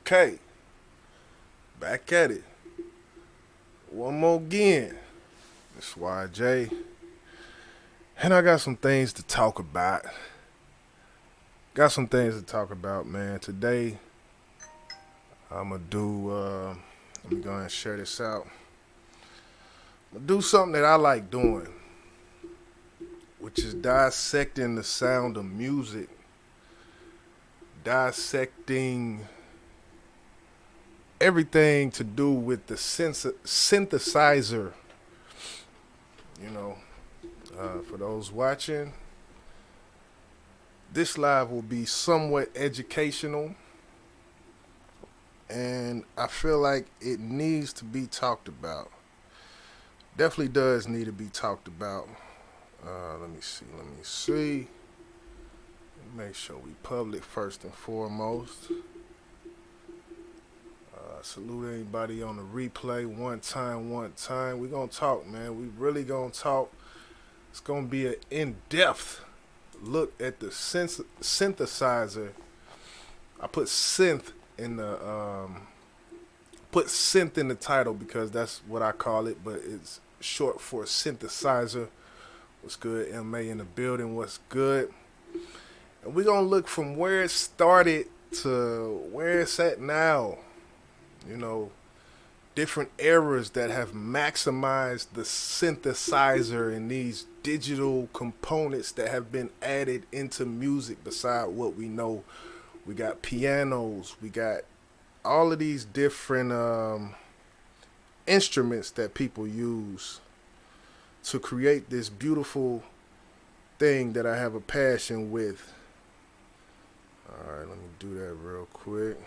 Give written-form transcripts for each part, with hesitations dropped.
Okay, back at it. One more again. It's YJ. And I got some things to talk about. Man. Today, I'm going to let me go ahead and share this out. I'm going to do something that I like doing, which is dissecting the sound of music, dissecting everything to do with the synthesizer. For those watching, this live will be somewhat educational, and I feel like it needs to be talked about. Definitely does need to be talked about. Let me see. Make sure we public first and foremost. Salute anybody on the replay. One time. We gonna talk, man. We really gonna talk. It's gonna be an in-depth look at the synthesizer. I put synth in the title because that's what I call it, but it's short for synthesizer. What's good, MA in the building? What's good? And we're gonna look from where it started to where it's at now. Different eras that have maximized the synthesizer and these digital components that have been added into music beside what we know. We got pianos, we got all of these different instruments that people use to create this beautiful thing that I have a passion with. Alright, let me do that real quick.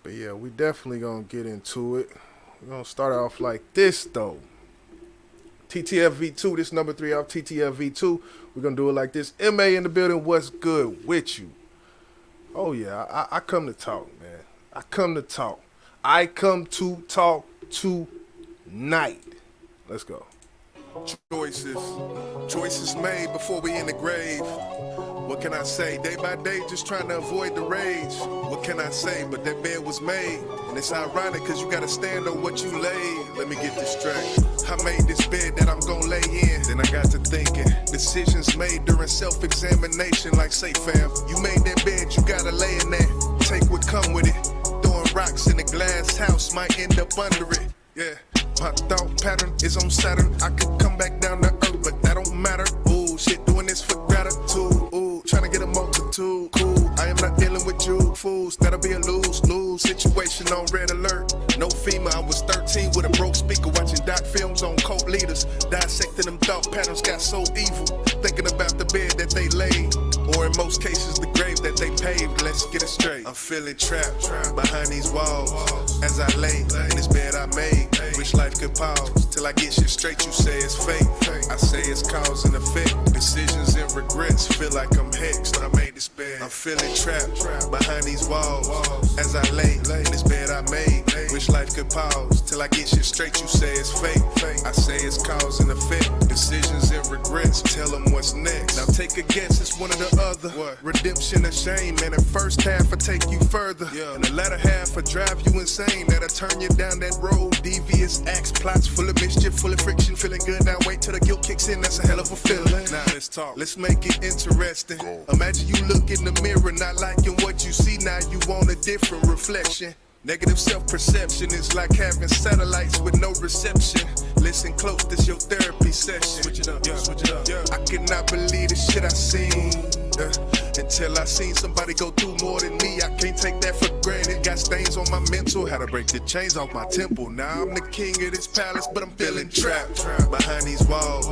But yeah, we definitely gonna get into it. We're gonna start off like this though. TTFV2, this number 3 off TTFV2. We're gonna do it like this. MA in the building, what's good with you? Oh yeah, I come to talk, man. I come to talk tonight. Let's go. Choices made before we in the grave. What can I say? Day by day, just trying to avoid the rage. What can I say? But that bed was made. And it's ironic because you got to stand on what you laid. Let me get this straight. I made this bed that I'm going to lay in. Then I got to thinking. Decisions made during self-examination. Like, say, fam, you made that bed, you got to lay in there. Take what come with it. Throwing rocks in a glass house might end up under it. Yeah. My thought pattern is on Saturn. I could come back down to earth, but that don't matter. Ooh, shit, doing this for gratitude. Ooh, trying to get a multitude. Cool, I am not dealing with you fools. That'll be a lose-lose situation on red alert. No FEMA, I was 13 with a broke speaker, watching doc films on cult leaders. Dissecting them thought patterns got so evil. Thinking about the bed that they laid, or in most cases the grave that they paved. Let's get it straight. I'm feeling trapped behind these walls as I lay in this bed I made. Wish life could pause till I get shit straight. You say it's fake, I say it's cause and effect. Decisions and regrets feel like I'm hexed. I made this bed. I'm feeling trapped behind these walls as I lay in this bed I made. Wish life could pause till I get shit straight. You say it's fake, I say it's cause and effect. Decisions and regrets, tell them what's next. Now take a guess, it's one or the other. Redemption or shame, man. The first half will take you further, and the latter half will drive you insane. That'll turn you down that road. Devious acts, plots full of mischief, full of friction. Feeling good now, wait till the guilt kicks in. That's a hell of a feeling. Now let's talk, let's make it interesting. Imagine you look in the mirror, not liking what you see. Now you want a different reflection. Negative self-perception is like having satellites with no reception. Listen close, this your therapy session. Switch it up, switch it up. I cannot believe the shit I seen. Until I seen somebody go through more than me. I can't take that for granted. Got stains on my mental, had to break the chains off my temple. Now I'm the king of this palace, but I'm feeling trapped behind these walls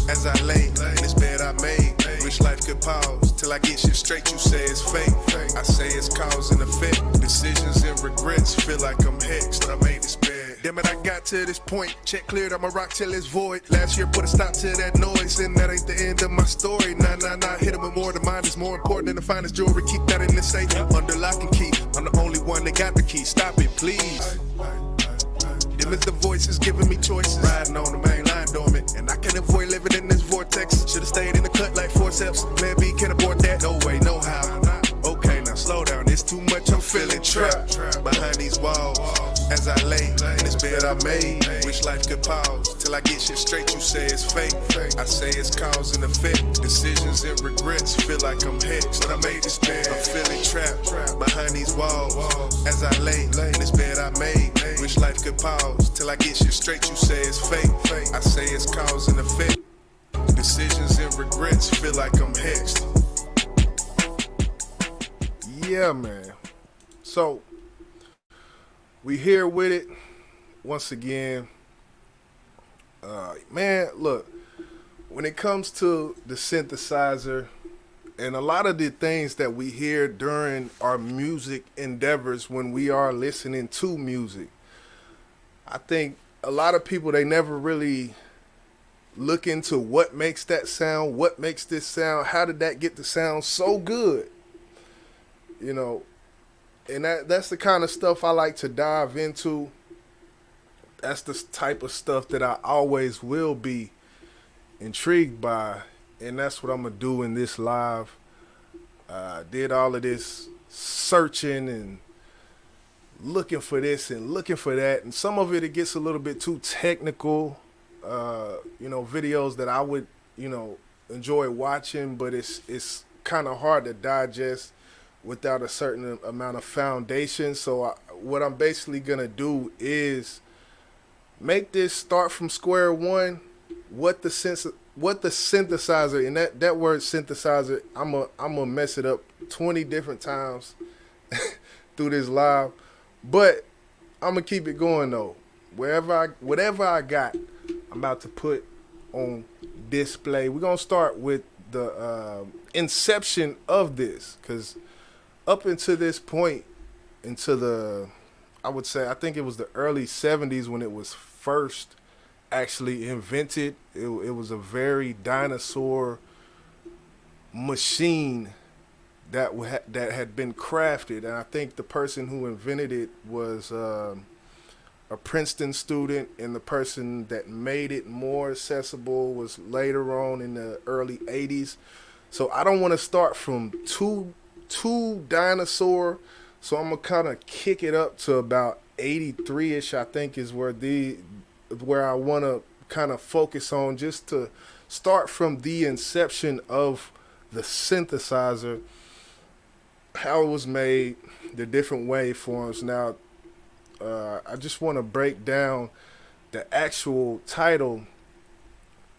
as I lay in this bed I made. Wish life could pause till I get shit straight. You say it's fake, I say it's cause and effect. Decisions and regrets feel like I'm hexed. I made this bed. Damn it, I got to this point. Check cleared, I'ma rock till it's void. Last year put a stop to that noise, and that ain't the end of my story. Nah, hit him with more. The mind is more important than the finest jewelry. Keep that in the safe, under lock and key. I'm the only one that got the key. Stop it, please. Them is the voices giving me choices. Riding on the main line dormant, and I can't avoid living in this vortex. Should've stayed in the cut like forceps. Plan B can't abort that. No way, no how. Okay, now slow down. It's too I made. Wish life could pause till I get shit straight. You say it's fake. I say it's cause and effect. Decisions and regrets feel like I'm hexed. But I made this bed. I'm feeling trapped behind these walls as I lay in this bed I made. Wish life could pause till I get shit straight. You say it's fake. I say it's cause and effect. Decisions and regrets feel like I'm hexed. Yeah, man. So we here with it once again. Man, look, when it comes to the synthesizer and a lot of the things that we hear during our music endeavors when we are listening to music, I think a lot of people, they never really look into what makes that sound, what makes this sound, how did that get to sound so good, you know. And that's the kind of stuff I like to dive into. That's the type of stuff that I always will be intrigued by, and that's what I'm gonna do in this live. Did all of this searching and looking for this and looking for that, and some of it gets a little bit too technical. Videos that I would, enjoy watching, but it's kind of hard to digest without a certain amount of foundation. So what I'm basically gonna do is make this start from square one. What the synthesizer, and that word synthesizer, I'm gonna mess it up 20 different times through this live, but I'm gonna keep it going though. Whatever I got, I'm about to put on display. We're gonna start with the inception of this, because up until this point, I think it was the early 70s when it was first actually invented. It was a very dinosaur machine that had been crafted, and I think the person who invented it was a Princeton student, and the person that made it more accessible was later on in the early 80s. So I don't want to start from too dinosaur, so I'm gonna kind of kick it up to about 83ish. I think is where I want to kind of focus on, just to start from the inception of the synthesizer, how it was made, the different waveforms. Now, I just want to break down the actual title.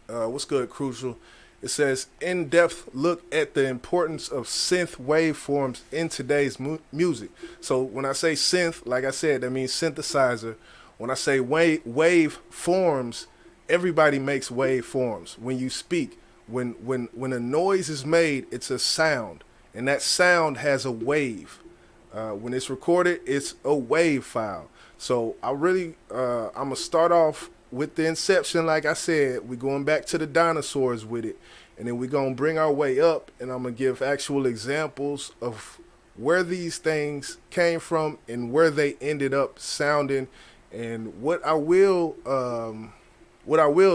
What's good, Crucial? It says, in-depth look at the importance of synth waveforms in today's music. So when I say synth, like I said, that means synthesizer. When I say waveforms, everybody makes waveforms. When you speak, when a noise is made, it's a sound, and that sound has a wave. When it's recorded, it's a wave file. So I'm gonna start off with the inception. Like I said, we're going back to the dinosaurs with it, and then we're gonna bring our way up, and I'm gonna give actual examples of where these things came from and where they ended up sounding. And what I will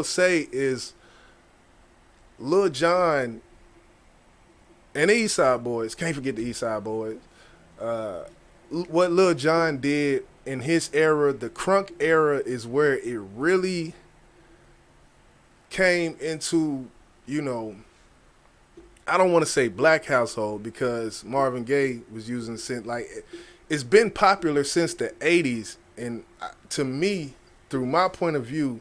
say is, Lil Jon and the East Side Boys, can't forget the East Side Boys. What Lil Jon did in his era, the crunk era, is where it really came into, I don't want to say black household, because Marvin Gaye was using synth. Like, it's been popular since the 80s, and to me, through my point of view,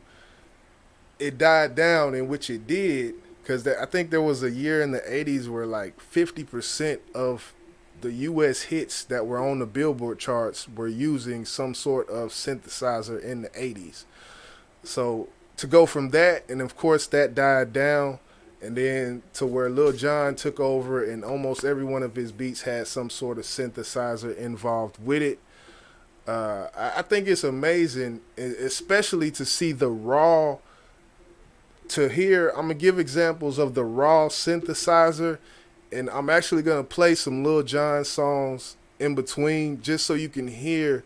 it died down, in which it did, because I think there was a year in the 80s where like 50% of the U.S. hits that were on the Billboard charts were using some sort of synthesizer in the 80s. So to go from that, and of course that died down, and then to where Lil Jon took over, and almost every one of his beats had some sort of synthesizer involved with it. I think it's amazing, especially to see the raw, to hear. I'm going to give examples of the raw synthesizer, and I'm actually going to play some Lil Jon songs in between, just so you can hear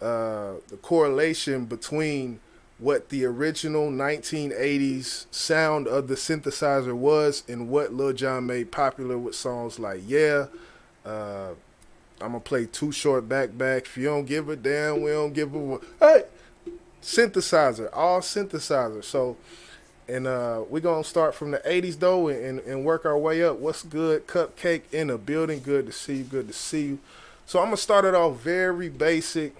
the correlation between what the original 1980s sound of the synthesizer was and what Lil Jon made popular with songs like Yeah. I'm going to play Too Short Back. If you don't give a damn, we don't give a... Hey! synthesizer, all synthesizer. So, and we're going to start from the 80s, though, and work our way up. What's good? Cupcake in the building. Good to see you. Good to see you. So I'm going to start it off very basic,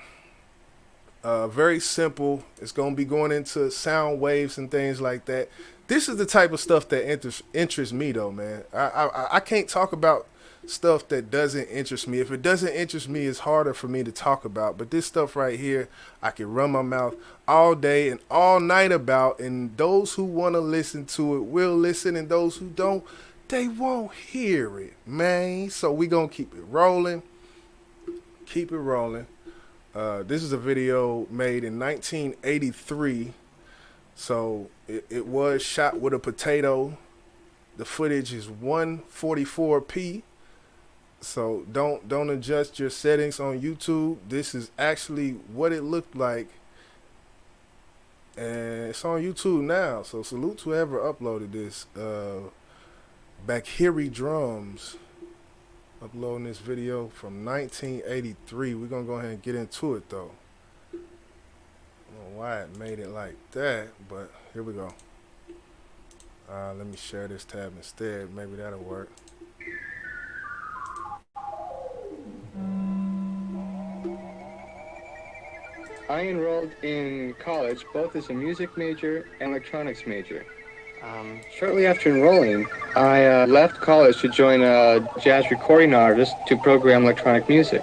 very simple. It's going to be going into sound waves and things like that. This is the type of stuff that interests me, though, man. I can't talk about stuff that doesn't interest me. If it doesn't interest me, it's harder for me to talk about. But this stuff right here, I can run my mouth all day and all night about. And those who want to listen to it will listen. And those who don't, they won't hear it, man. So we going to keep it rolling. Keep it rolling. This is a video made in 1983. So it was shot with a potato. The footage is 144p. So don't adjust your settings on YouTube. This is actually what it looked like. And it's on YouTube now. So salute to whoever uploaded this. Bakhiri Drums uploading this video from 1983. We're going to go ahead and get into it, though. I don't know why it made it like that, but here we go. Let me share this tab instead. Maybe that'll work. I enrolled in college both as a music major and electronics major. Shortly after enrolling, I left college to join a jazz recording artist to program electronic music.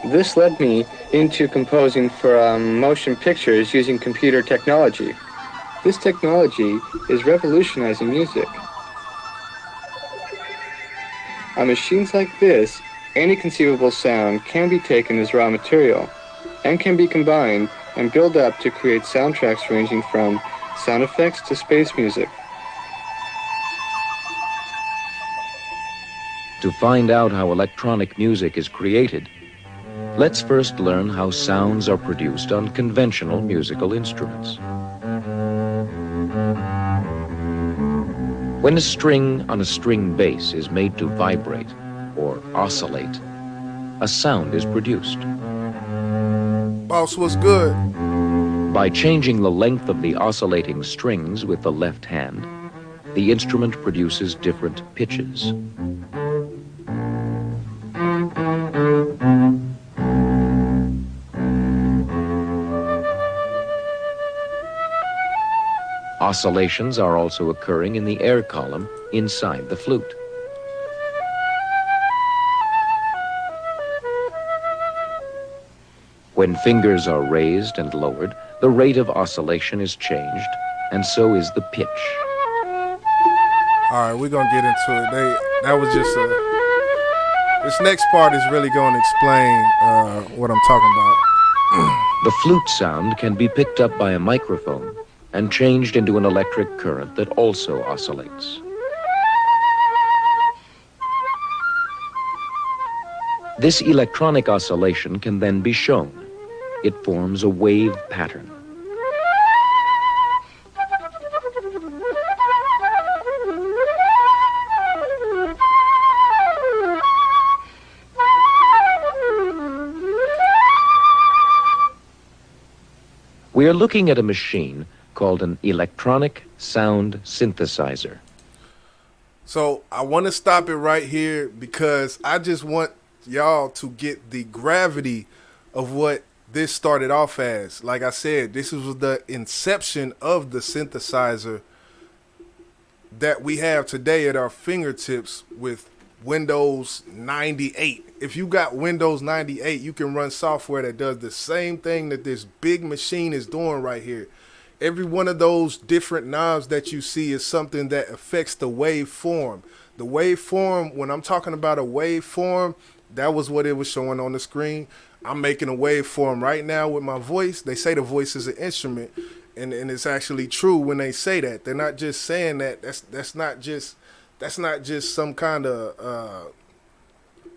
This led me into composing for motion pictures using computer technology. This technology is revolutionizing music. On machines like this, any conceivable sound can be taken as raw material and can be combined and built up to create soundtracks ranging from sound effects to space music. To find out how electronic music is created, let's first learn how sounds are produced on conventional musical instruments. When a string on a string bass is made to vibrate or oscillate, a sound is produced. Boss, what's good? By changing the length of the oscillating strings with the left hand, the instrument produces different pitches. Oscillations are also occurring in the air column inside the flute. When fingers are raised and lowered, the rate of oscillation is changed, and so is the pitch. All right, we're going to get into it. That was just this next part is really going to explain what I'm talking about. The flute sound can be picked up by a microphone and changed into an electric current that also oscillates. This electronic oscillation can then be shown. It forms a wave pattern. We are looking at a machine called an electronic sound synthesizer. So I want to stop it right here because I just want y'all to get the gravity of what this started off as. Like I said, this was the inception of the synthesizer that we have today at our fingertips with Windows 98. If you got Windows 98, you can run software that does the same thing that this big machine is doing right here. Every one of those different knobs that you see is something that affects the waveform. The waveform, when I'm talking about a waveform, that was what it was showing on the screen. I'm making a waveform right now with my voice. They say the voice is an instrument, and it's actually true when they say that. They're not just saying that. That's not just some kind of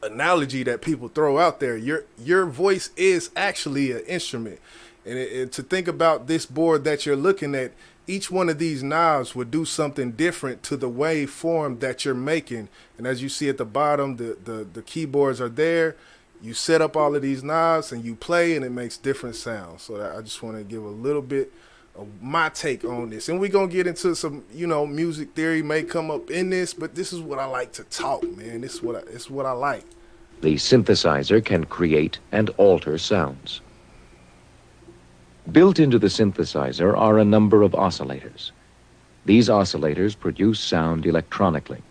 analogy that people throw out there. Your voice is actually an instrument. And to think about this board that you're looking at, each one of these knobs would do something different to the waveform that you're making. And as you see at the bottom, the keyboards are there. you set up all of these knobs and you play, and it makes different sounds. So I just want to give a little bit of my take on this, and we're gonna get into some, you know, music theory may come up in this, but this is what I like to talk, man. This is what I like. The synthesizer can create and alter sounds. Built into the synthesizer are a number of oscillators. These oscillators produce sound electronically.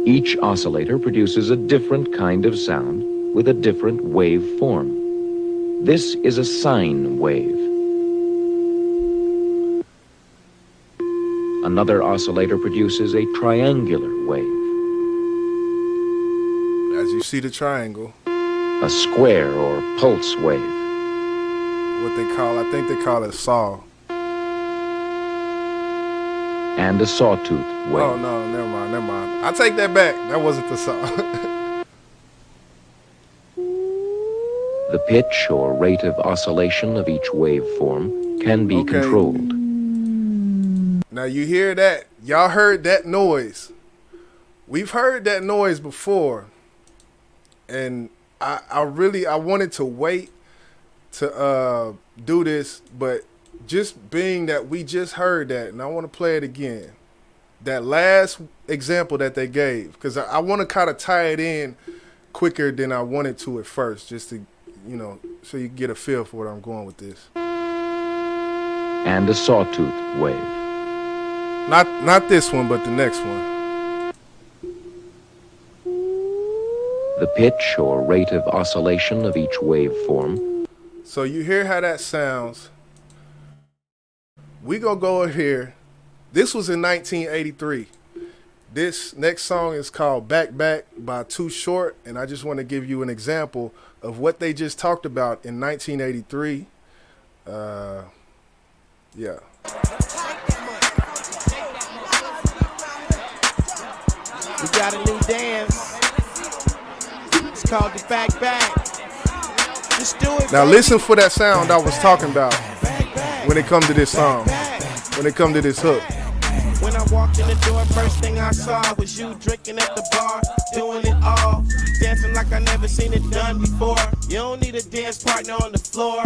Each oscillator produces a different kind of sound with a different wave form. This is a sine wave. Another oscillator produces a triangular wave. As you see the triangle, A square or pulse wave. what they call, I think they call it saw. And a sawtooth wave. Oh no, never mind. I take that back. That wasn't the saw. The pitch or rate of oscillation of each waveform can be Okay. controlled. Now you hear that? Y'all heard that noise. We've heard that noise before. And I wanted to wait to do this, but just being that we just heard that, and I want to play it again. That last example that they gave, because I want to kind of tie it in quicker than I wanted to at first, just to, you know, so you get a feel for where I'm going with this. And a sawtooth wave. Not this one, but the next one. The pitch or rate of oscillation of each waveform. So you hear how that sounds. We gonna go here. This was in 1983. This next song is called Back Back by Too Short, and I just want to give you an example of what they just talked about in 1983. Yeah. We got a new dance. It's called the Back Back. Just do it. Now baby. listen for that sound I was talking about Back, back. when it comes to this song, Back. when it comes to this hook. When I walked in the door, first thing I saw was you drinking at the bar, doing it all, dancing like I never seen it done before. You don't need a dance partner on the floor.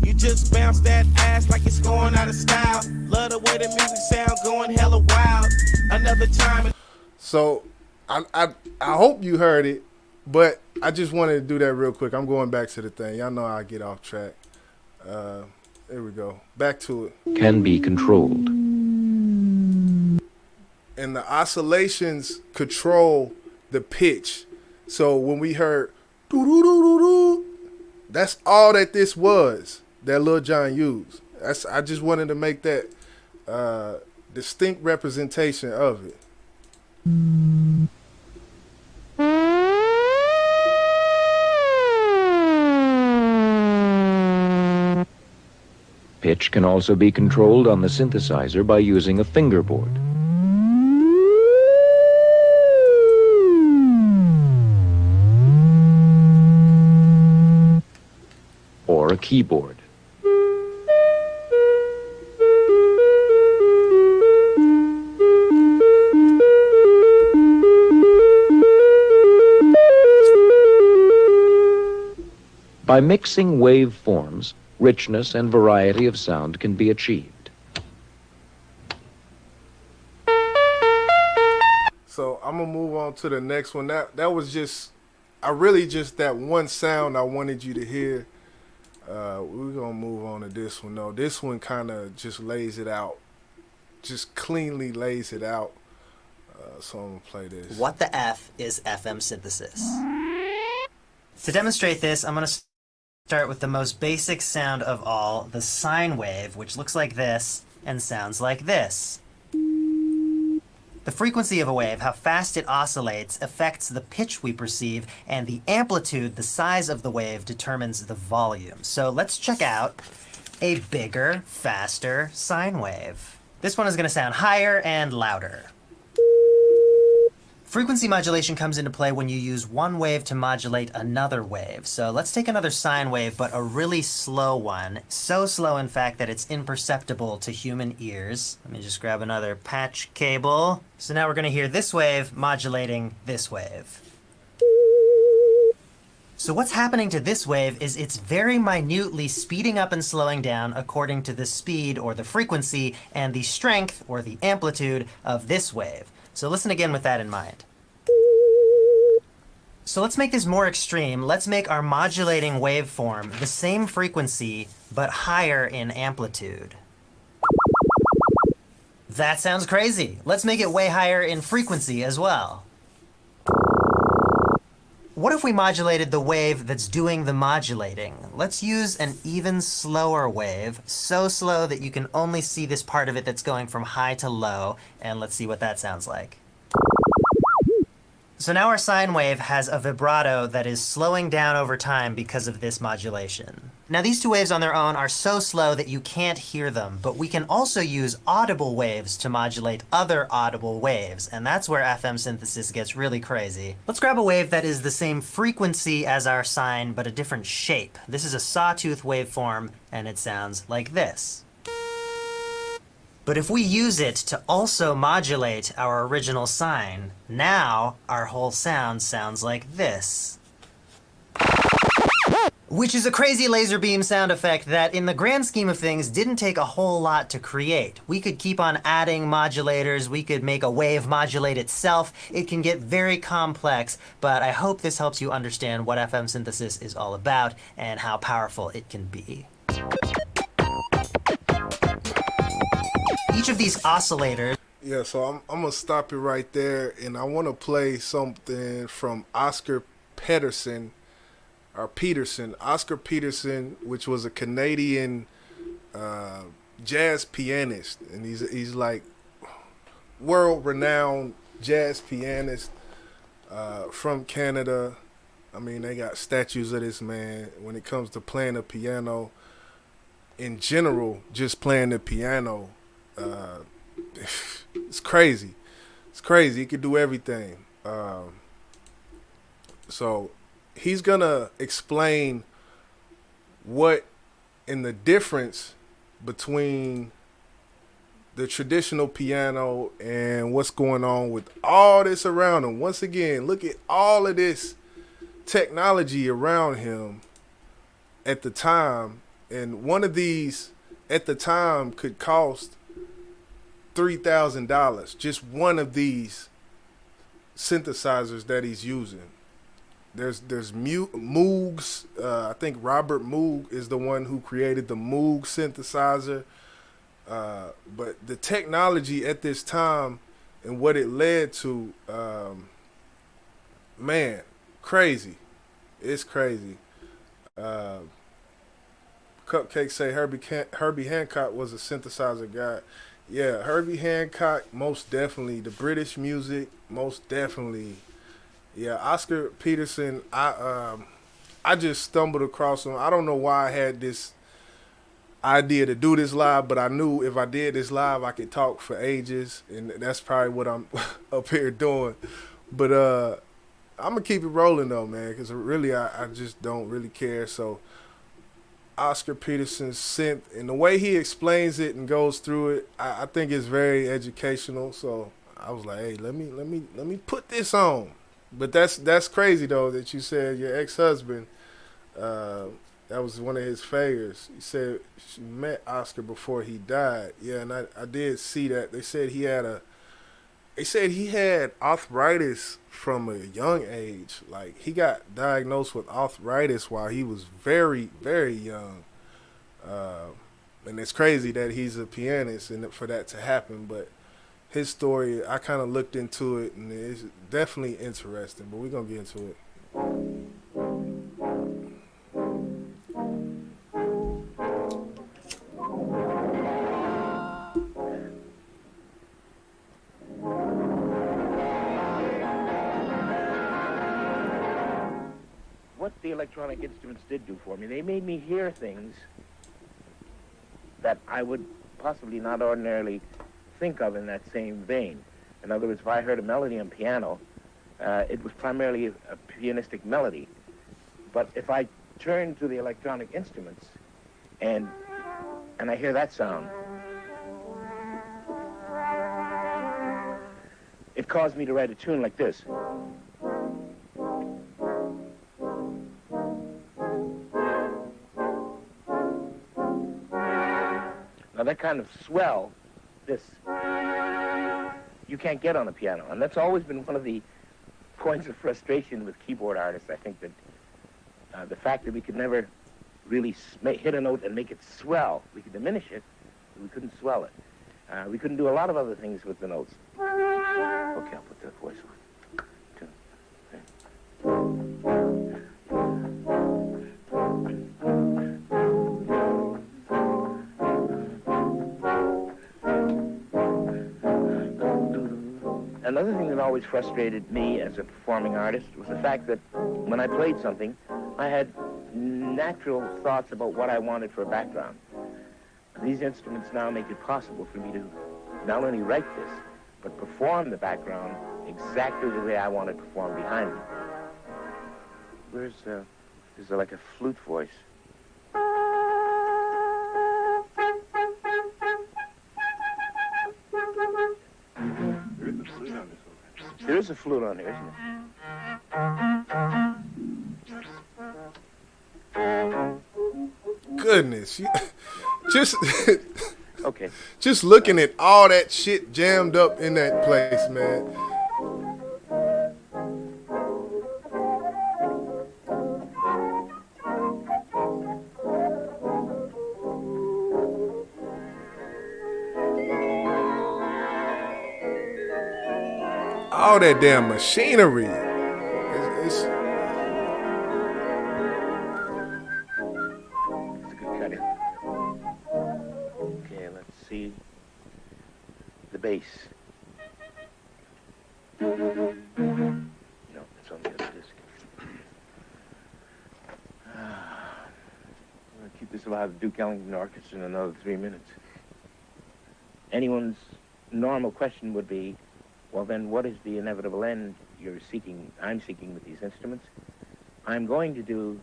You just bounce that ass like it's going out of style. Love the way the music sound, going hella wild. Another time. So I hope you heard it, but I just wanted to do that real quick. I'm going back to the thing. Y'all know I get off track. There we go. Back to it. Can be controlled. And the oscillations control the pitch. So when we heard doo-doo-doo-doo-doo, that's all that this was, that Lil Jon used. I just wanted to make that distinct representation of it. Pitch can also be controlled on the synthesizer by using a fingerboard. Or a keyboard. By mixing waveforms, richness and variety of sound can be achieved. So I'm gonna move on to the next one. That was just, that one sound I wanted you to hear. We're gonna move on to this one though. This one kind of just lays it out, just cleanly lays it out. So I'm gonna play this. What the F is FM synthesis? To demonstrate this, I'm going to start with the most basic sound of all, the sine wave, which looks like this and sounds like this. The frequency of a wave, how fast it oscillates, affects the pitch we perceive, and the amplitude, the size of the wave, determines the volume. So let's check out a bigger, faster sine wave. This one is going to sound higher and louder. Frequency modulation comes into play when you use one wave to modulate another wave. So let's take another sine wave, but a really slow one. So slow, in fact, that it's imperceptible to human ears. Let me just grab another patch cable. So now we're going to hear this wave modulating this wave. So what's happening to this wave is it's very minutely speeding up and slowing down according to the speed or the frequency and the strength or the amplitude of this wave. So listen again with that in mind. So let's make this more extreme. Let's make our modulating waveform the same frequency, but higher in amplitude. That sounds crazy. Let's make it way higher in frequency as well. What if we modulated the wave that's doing the modulating? Let's use an even slower wave, so slow that you can only see this part of it that's going from high to low, and let's see what that sounds like. So now our sine wave has a vibrato that is slowing down over time because of this modulation. Now these two waves on their own are so slow that you can't hear them, but we can also use audible waves to modulate other audible waves, and that's where FM synthesis gets really crazy. Let's grab a wave that is the same frequency as our sine, but a different shape. This is a sawtooth waveform, and it sounds like this. But if we use it to also modulate our original sine, now our whole sound sounds like this. Which is a crazy laser beam sound effect that, in the grand scheme of things, didn't take a whole lot to create. We could keep on adding modulators, we could make a wave modulate itself. It can get very complex, but I hope this helps you understand what FM synthesis is all about and how powerful it can be. Each of these oscillators. Yeah, so I'm gonna stop it right there, and I want to play something from Oscar Peterson, Oscar Peterson, which was a Canadian jazz pianist, and he's like world-renowned jazz pianist from Canada. I mean, they got statues of this man. When it comes to playing the piano, in general, just playing the piano. It's crazy. It's crazy. He could do everything. So he's gonna explain what in the difference between the traditional piano and what's going on with all this around him. Once again, look at all of this technology around him at the time, and one of these at the time could cost $3,000, just one of these synthesizers that he's using. There's Moogs. I think Robert Moog is the one who created the Moog synthesizer. But the technology at this time and what it led to, man, crazy. It's crazy. Cupcake say Herbie Hancock was a synthesizer guy. Yeah, Herbie Hancock, most definitely. The British music, most definitely. Yeah, Oscar Peterson, I just stumbled across him. I don't know why I had this idea to do this live, but I knew if I did this live, I could talk for ages, and that's probably what I'm up here doing. But I'm going to keep it rolling, though, man, because really I just don't really care. So Oscar Peterson's Synth, and the way he explains it and goes through it, I think it's very educational. So I was like, hey, let me put this on. But that's crazy though that you said your ex-husband, that was one of his favors. He said she met Oscar before he died. Yeah, and I did see that. They said he had arthritis from a young age. Like, he got diagnosed with arthritis while he was very, very young. And it's crazy that he's a pianist and for that to happen. But his story, I kind of looked into it, and it's definitely interesting. But we're going to get into it. What the electronic instruments did do for me, they made me hear things that I would possibly not ordinarily think of in that same vein. In other words, if I heard a melody on piano, it was primarily a pianistic melody. But if I turn to the electronic instruments and I hear that sound, it caused me to write a tune like this. Now that kind of swell, this, you can't get on a piano. And that's always been one of the points of frustration with keyboard artists. I think that the fact that we could never really hit a note and make it swell. We could diminish it, but we couldn't swell it. We couldn't do a lot of other things with the notes. Okay, I'll put the voice on. 2, 3. Another thing that always frustrated me as a performing artist was the fact that when I played something, I had natural thoughts about what I wanted for a background. These instruments now make it possible for me to not only write this, but perform the background exactly the way I want it performed behind me. There's like a flute voice. There is a flute on there, isn't it? Goodness, just okay. Just looking at all that shit jammed up in that place, man. All that damn machinery. It's a good cut in. Okay, let's see the bass. No, it's on the other disc. I'm going to keep this alive at Duke Ellington Orchestra in another 3 minutes. Anyone's normal question would be, well, then what is the inevitable end I'm seeking with these instruments? I'm going to do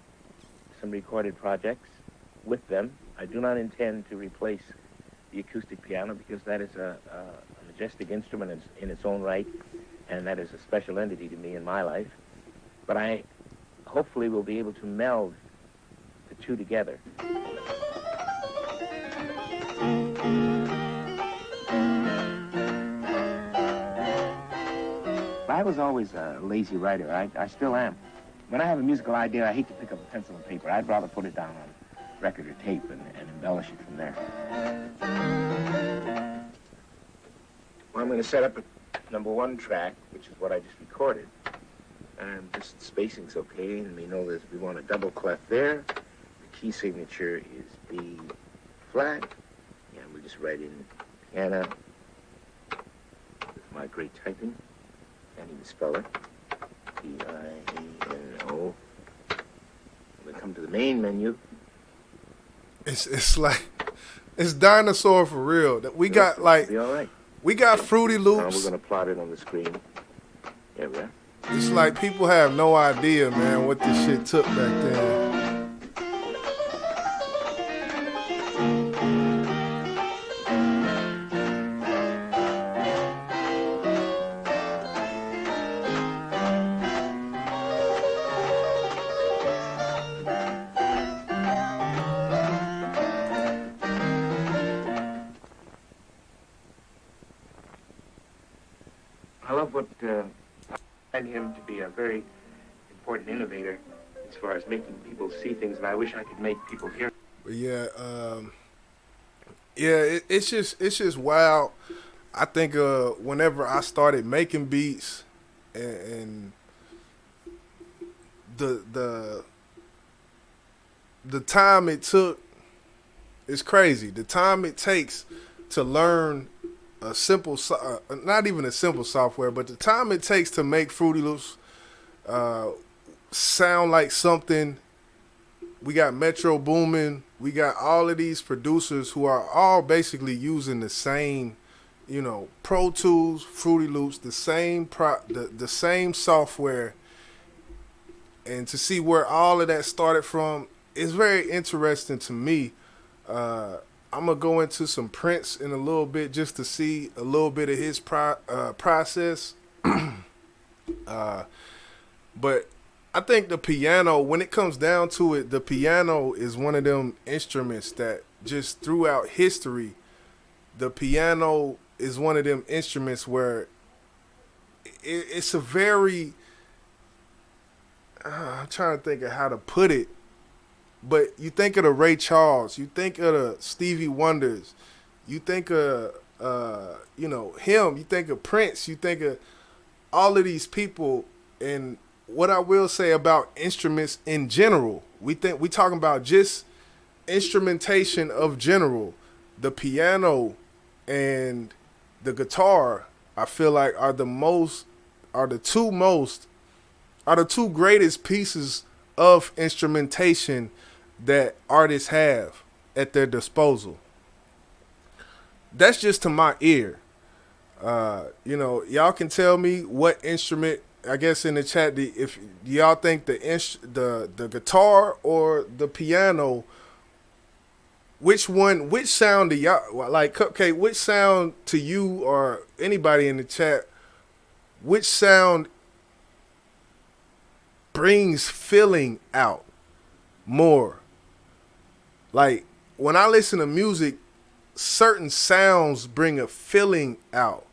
some recorded projects with them. I do not intend to replace the acoustic piano because that is a majestic instrument in its own right, and that is a special entity to me in my life. But I hopefully will be able to meld the two together. I was always a lazy writer. I still am. When I have a musical idea, I hate to pick up a pencil and paper. I'd rather put it down on record or tape and embellish it from there. Well, I'm going to set up a #1 track, which is what I just recorded. And just spacing's okay, and we know that we want a double clef there. The key signature is B flat. And we'll just write in piano with my great typing. Can't even spell it. P-I-A-N-O. When we come to the main menu. It's like it's dinosaur for real. That we got like be all right. We got Fruity Loops. We're gonna plot it on the screen. Yeah, we are. It's like people have no idea, man, what this shit took back then. Him to be a very important innovator as far as making people see things, and I wish I could make people hear. Yeah, it's just wild. I think whenever I started making beats and the time it took is crazy. The time it takes to learn a simple, not even a simple software, but the time it takes to make Fruity Loops sound like something. We got Metro Boomin. We got all of these producers who are all basically using the same, Pro Tools, Fruity Loops, the same the same software. And to see where all of that started from is very interesting to me. I'm going to go into some Prince in a little bit just to see a little bit of his process. But I think the piano, when it comes down to it, the piano is one of them instruments that just throughout history the piano is one of them instruments where it's a very I'm trying to think of how to put it, but you think of the Ray Charles, you think of the Stevie Wonders, you think of him, you think of Prince, you think of all of these people. And what I will say about instruments in general, we talking about just instrumentation of general. The piano and the guitar, I feel like are the two greatest pieces of instrumentation that artists have at their disposal. That's just to my ear. Y'all can tell me what instrument, I guess in the chat, if y'all think the guitar or the piano, which sound do y'all like? Cupcake, which sound to you or anybody in the chat, which sound brings feeling out more? Like when I listen to music, certain sounds bring a feeling out.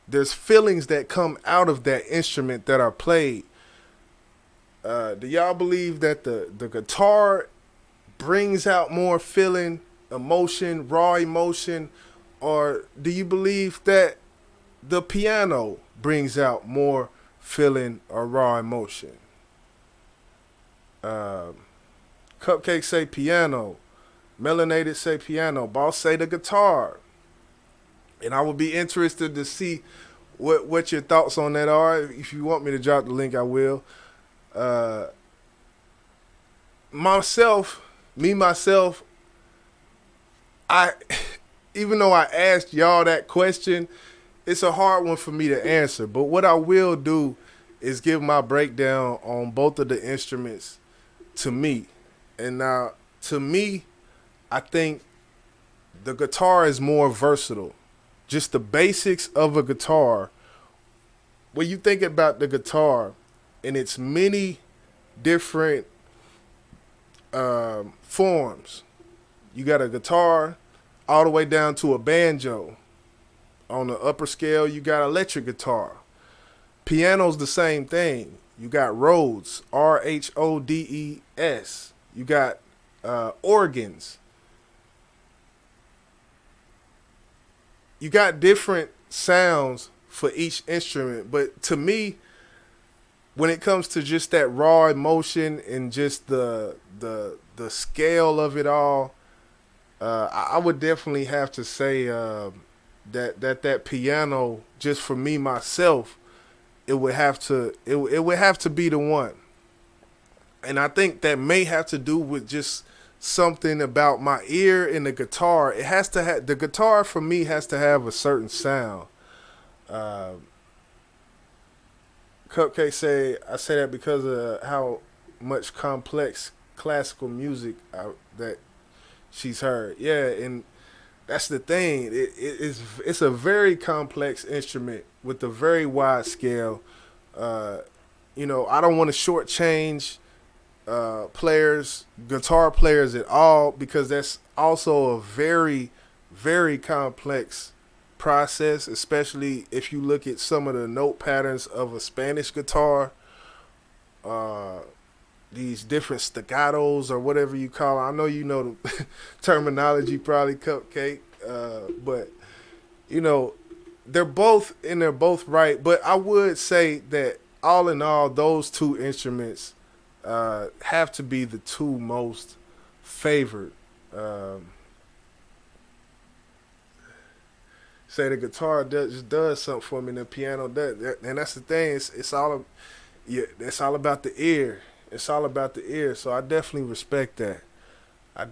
There's feelings that come out of that instrument that are played. Do y'all believe that the guitar brings out more feeling, emotion, raw emotion, or do you believe that the piano brings out more feeling or raw emotion? Cupcake say piano. Melanated say piano. Boss say the guitar. And I would be interested to see what your thoughts on that are. If you want me to drop the link, I will. Myself, I even though I asked y'all that question, it's a hard one for me to answer. But what I will do is give my breakdown on both of the instruments to me. And now, to me, I think the guitar is more versatile. Just the basics of a guitar. When you think about the guitar and its many different forms, you got a guitar all the way down to a banjo. On the upper scale, you got electric guitar. Piano's the same thing. You got Rhodes, Rhodes. You got organs. You got different sounds for each instrument, but to me, when it comes to just that raw emotion and just the scale of it all, I would definitely have to say that piano, just for me myself, it would have to be the one. And I think that may have to do with just something about my ear and the guitar. It has to have, the guitar for me has to have a certain sound. Cupcake say, I say that because of how much complex classical music that she's heard. Yeah, and that's the thing. It's a very complex instrument with a very wide scale. I don't want to shortchange guitar players at all, because that's also a very, very complex process, especially if you look at some of the note patterns of a Spanish guitar, these different staccatos or whatever you call it. I know you know the terminology, probably, Cupcake, but they're both right. But I would say that all in all, those two instruments have to be the two most favored. Say the guitar does something for me, and the piano does, and that's the thing. It's all about the ear. It's all about the ear. So I definitely respect that. I'm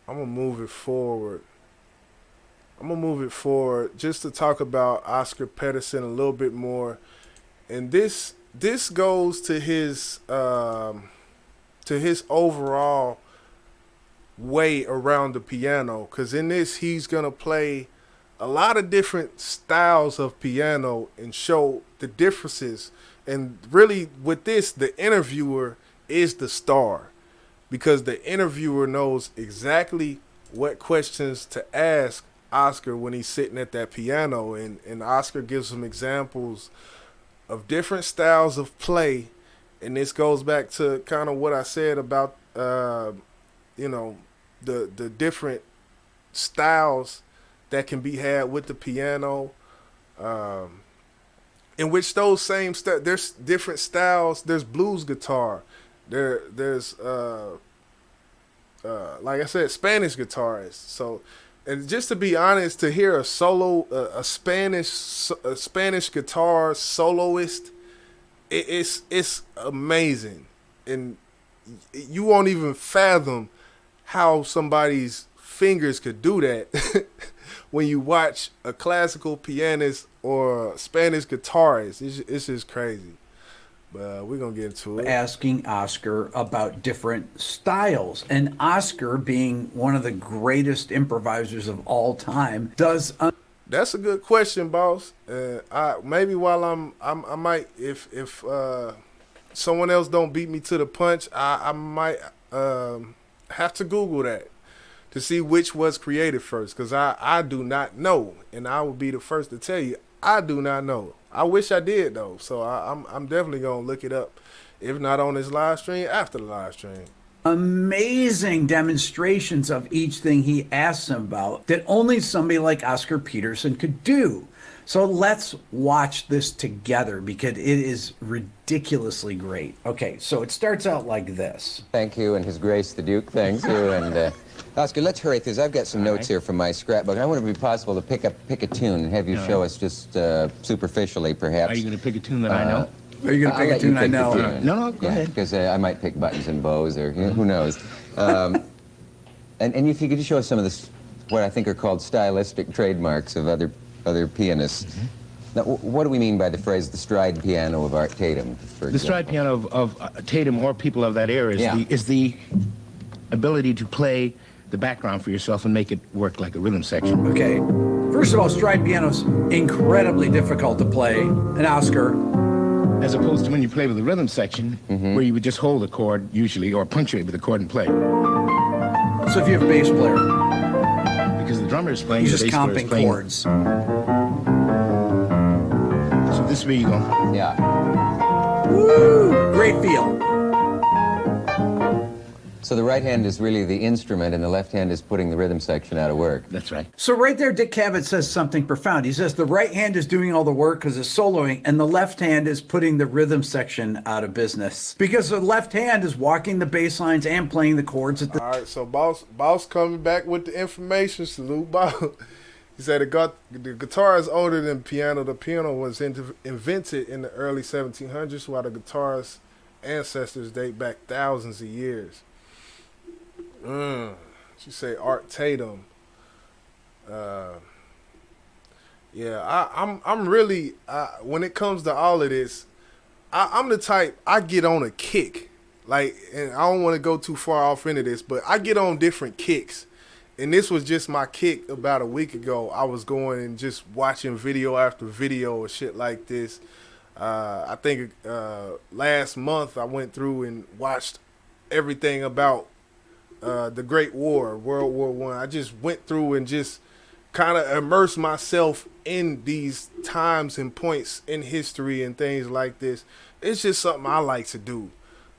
gonna move it forward. Just to talk about Oscar Peterson a little bit more. And this goes to his overall way around the piano, because in this he's gonna play a lot of different styles of piano and show the differences. And really, with this, the interviewer is the star. because the interviewer knows exactly what questions to ask Oscar when he's sitting at that piano, and Oscar gives him examples of different styles of play, and this goes back to kind of what I said about you know, the different styles that can be had with the piano, in which those same there's different styles. There's blues guitar, there's like I said, Spanish guitarists. So, and just to be honest, to hear a solo, a Spanish guitar soloist, it's amazing, and you won't even fathom how somebody's fingers could do that when you watch a classical pianist or a Spanish guitarist. It's just crazy. But we're going to get into it. Asking Oscar about different styles. And Oscar, being one of the greatest improvisers of all time, does... That's a good question, boss. Maybe while I might, if someone else don't beat me to the punch, I might have to Google that to see which was created first, because I do not know, and I will be the first to tell you I do not know. I wish I did though, so I'm definitely gonna look it up, if not on this live stream, after the live stream. Amazing demonstrations of each thing he asks him about that only somebody like Oscar Peterson could do. So let's watch this together because it is ridiculously great. Okay, so it starts out like this. Thank you, and His Grace the Duke thanks you. And Oscar, let's hurry through this. I've got some notes here from my scrapbook. I wonder if it would be possible to pick a tune and have you show us just superficially, perhaps. Are you going to pick a tune that I know? Are you going to pick a tune I know? No, go ahead. Because I might pick buttons and bows, or who knows. And if you could just show us some of this, what I think are called stylistic trademarks of other pianists. Mm-hmm. Now, what do we mean by the phrase "the stride piano of Art Tatum"? The stride piano of Tatum or people of that era is the ability to play the background for yourself and make it work like a rhythm section. Okay. First of all, stride piano's incredibly difficult to play. And Oscar, as opposed to when you play with a rhythm section, where you would just hold a chord usually, or punctuate with a chord and play. So if you have a bass player, because the drummer is playing, he's just comping chords. So this way you go. Yeah. Woo! Great feel. So the right hand is really the instrument, and the left hand is putting the rhythm section out of work. That's right. So right there, Dick Cavett says something profound. He says the right hand is doing all the work because it's soloing, and the left hand is putting the rhythm section out of business. Because the left hand is walking the bass lines and playing the chords. At the All right, so boss coming back with the information. Salute, boss. He said the guitar is older than piano. The piano was invented in the early 1700s, while the guitar's ancestors date back thousands of years. She say Art Tatum. Yeah, I'm really when it comes to all of this, I'm the type, I get on a kick. Like, and I don't want to go too far off into this, but I get on different kicks. And this was just my kick about a week ago. I was going and just watching video after video of shit like this. I think last month I went through and watched everything about the Great War, World War I. I just went through and just kind of immersed myself in these times and points in history and things like this. It's just something I like to do.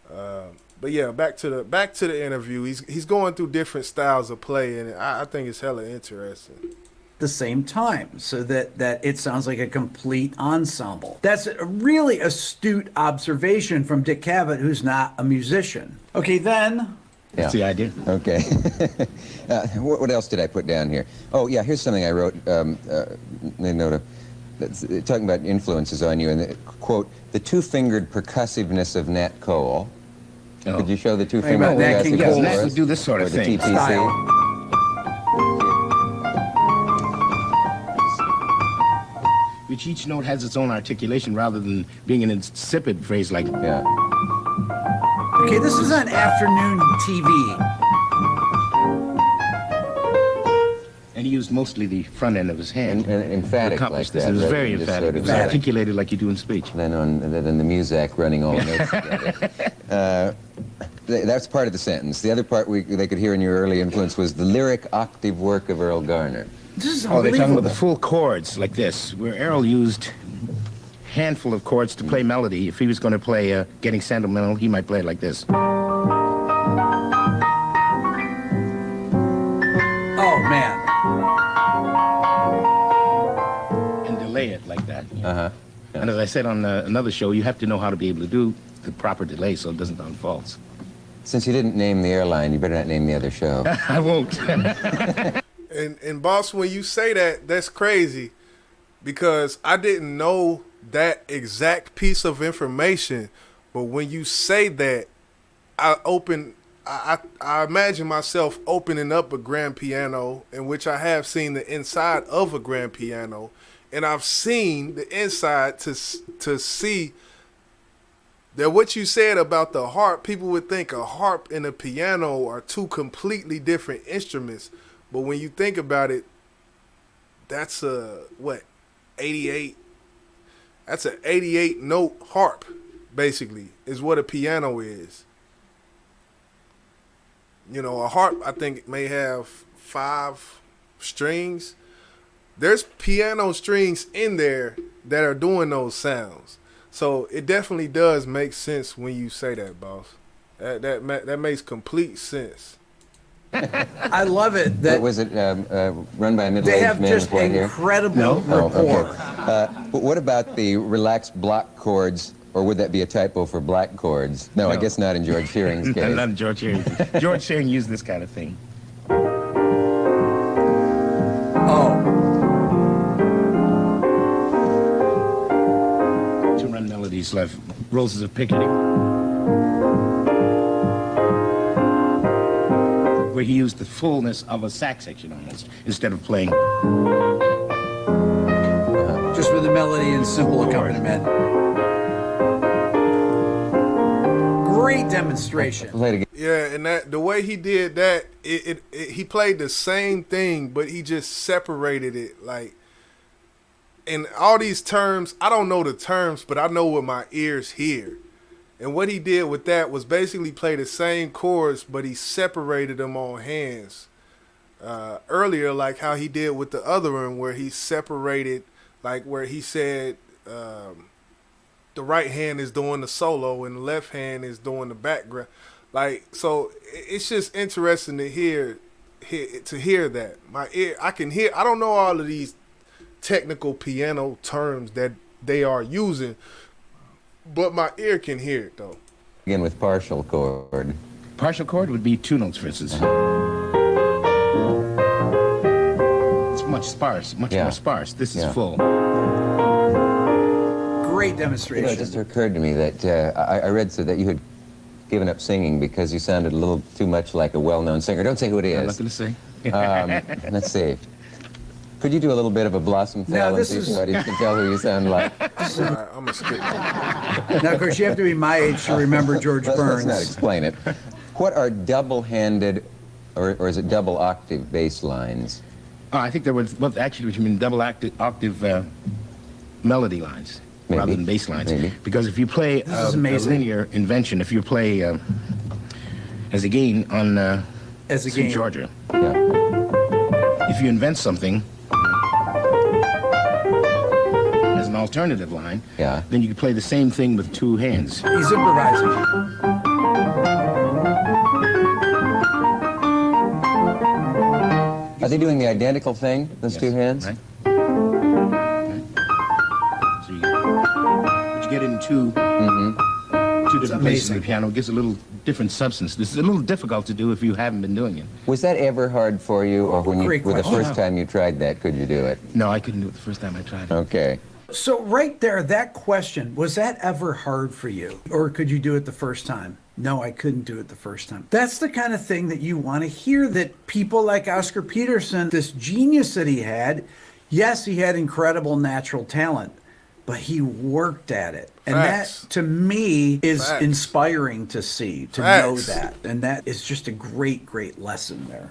But yeah, back to the interview. He's going through different styles of play, and I think it's hella interesting. the same time, so that it sounds like a complete ensemble. That's a really astute observation from Dick Cavett, who's not a musician. Okay, then... That's the idea. Okay. What else did I put down here? Oh, yeah, here's something I wrote, made note of. That's, talking about influences on you, and the, quote, the two-fingered percussiveness of Nat Cole. Oh. Could you show the two-fingered percussiveness? Yes, Nat would do this sort of thing. The TPC. Which each note has its own articulation rather than being an insipid phrase like... Yeah. Okay, this is on afternoon TV. And he used mostly the front end of his hand. And emphatic like that. It was very emphatic. Sort of it was articulated like you do in speech. Then the Muzak running all the notes together. That's part of the sentence. The other part they could hear in your early influence was the lyric octave work of Earl Garner. This is Oh, they're talking unbelievable. about the full chords like this, where Errol used handful of chords to play melody. If he was going to play Getting Sentimental, he might play it like this. Oh, man. And delay it like that. You know? Uh-huh. Yeah. And as I said on another show, you have to know how to be able to do the proper delay so it doesn't sound false. Since you didn't name the airline, you better not name the other show. I won't. And boss, when you say that, that's crazy, because I didn't know that exact piece of information. But when you say that, I imagine myself opening up a grand piano, in which I have seen the inside of a grand piano, and I've seen the inside to see that what you said about the harp, people would think a harp and a piano are two completely different instruments. But when you think about it, that's a, 88? That's an 88 note harp, basically, is what a piano is. You know, a harp, I think, may have 5 strings. There's piano strings in there that are doing those sounds. So it definitely does make sense when you say that, boss. That makes complete sense. I love it. That What was it run by a middle-aged they have man just with white hair? incredible rapport. But what about the relaxed block chords, or would that be a typo for black chords? No, I guess not in George Shearing's case. Not George Shearing. George Shearing used this kind of thing. Oh, To run melodies like Roses of Picardy, where he used the fullness of a sax section almost, instead of playing. just with the melody and simple accompaniment. Great demonstration. Play it again. Yeah, and that the way he did that, he played the same thing, but he just separated it. Like, in all these terms, I don't know the terms, but I know what my ears hear. And what he did with that was basically play the same chords, but he separated them on hands. Earlier, like how he did with the other one, where he separated, like where he said the right hand is doing the solo and the left hand is doing the background. Like, so it's just interesting to hear that. My ear, I can hear. I don't know all of these technical piano terms that they are using, but my ear can hear it though. Again with partial chord. Partial chord would be 2 notes, for instance. It's much more sparse. This is full. Great You demonstration. know, it just occurred to me that I read so that you had given up singing because you sounded a little too much like a well-known singer. Don't say who it I'm not is. going to say. Let's see. Could you do a little bit of a Blossom Now, Fell and this see if is- the audience can tell who you sound like? All right, I'm gonna skip. Now, of course, you have to be my age to remember George Let's not Burns. explain it. What are double-handed, or is it double octave bass lines? Oh, I think there was, well, actually, what you mean double octave melody lines rather Maybe. than bass lines. Maybe. Because if you play This is a amazing. linear invention, if you play as a gain on As a Sweet gain. Georgia, Yeah. if you invent something as an alternative line, Yeah. then you can play the same thing with 2 hands. He's improvising. Are they doing the identical thing, those Yes, 2 hands? Right? Okay. So but you get it in 2 different places on amazing. the piano. It gives a little different substance. This is a little difficult to do if you haven't been doing it. Was that ever hard for you, or when Great the question. first time you tried that, could you do it? No, I couldn't do it the first time I tried it. Okay. So right there, that question, was that ever hard for you? Or could you do it the first time? No, I couldn't do it the first time. That's the kind of thing that you want to hear, that people like Oscar Peterson, this genius that he had, yes, he had incredible natural talent, but he worked at it. And Facts. that, to me, is Facts. inspiring to see, to know Facts. that. And that is just a great, great lesson there.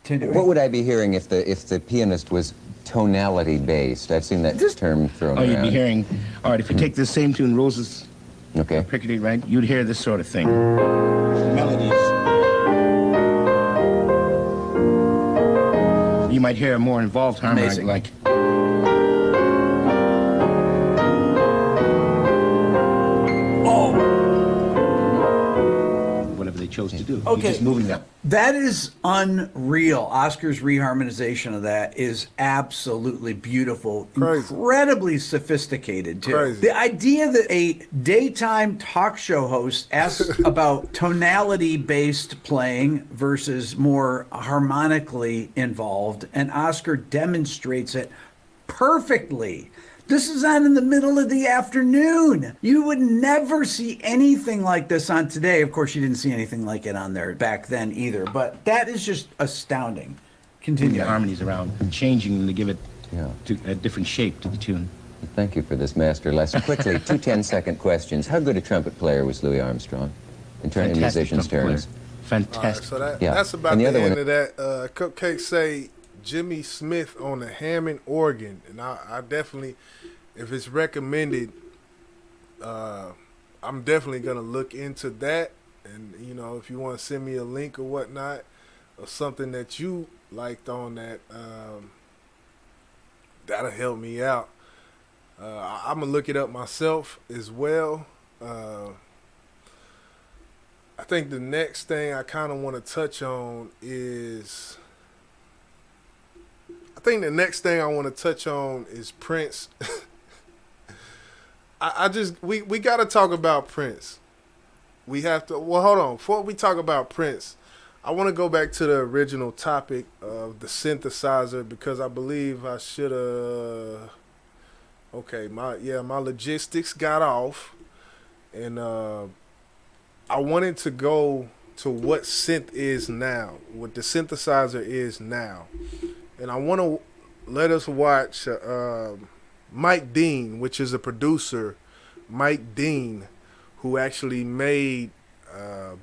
Continuing. What would I be hearing if the pianist was tonality based? I've seen that term thrown Oh, around. you'd be hearing, all right, if you take this same tune, Roses Okay. Picardy, right, you'd hear this sort of thing. Melody. you might hear a more involved harmony, Amazing. like whatever they chose to do. Okay. You're just moving them. That is unreal. Oscar's reharmonization of that is absolutely beautiful. Crazy. Incredibly sophisticated, too. Crazy. The idea that a daytime talk show host asks about tonality-based playing versus more harmonically involved, and Oscar demonstrates it perfectly. This is on in the middle of the afternoon. You would never see anything like this on today. Of course, you didn't see anything like it on there back then either, but that is just astounding. Continue. The harmonies around, changing them to give it Yeah. to a different shape to the tune. Thank you for this master lesson. Quickly, 2 10-second questions. How good a trumpet player was Louis Armstrong in musicians' terms? Fantastic. So Yeah. that's about And the the, other end one- of that. Cupcake say Jimmy Smith on the Hammond organ, and I definitely, if it's recommended, I'm definitely gonna look into that. And you know, if you want to send me a link or whatnot, or something that you liked on that, that'll help me out. I'm gonna look it up myself as well. I think the next thing I kind of want to touch on is, Prince. We got to talk about Prince. We have to, well, hold on. Before we talk about Prince, I want to go back to the original topic of the synthesizer, because I believe I should have, okay, my logistics got off, and I wanted to go to what synth is now, what the synthesizer is now. And I want to let us watch Mike Dean, which is a producer, Mike Dean, who actually made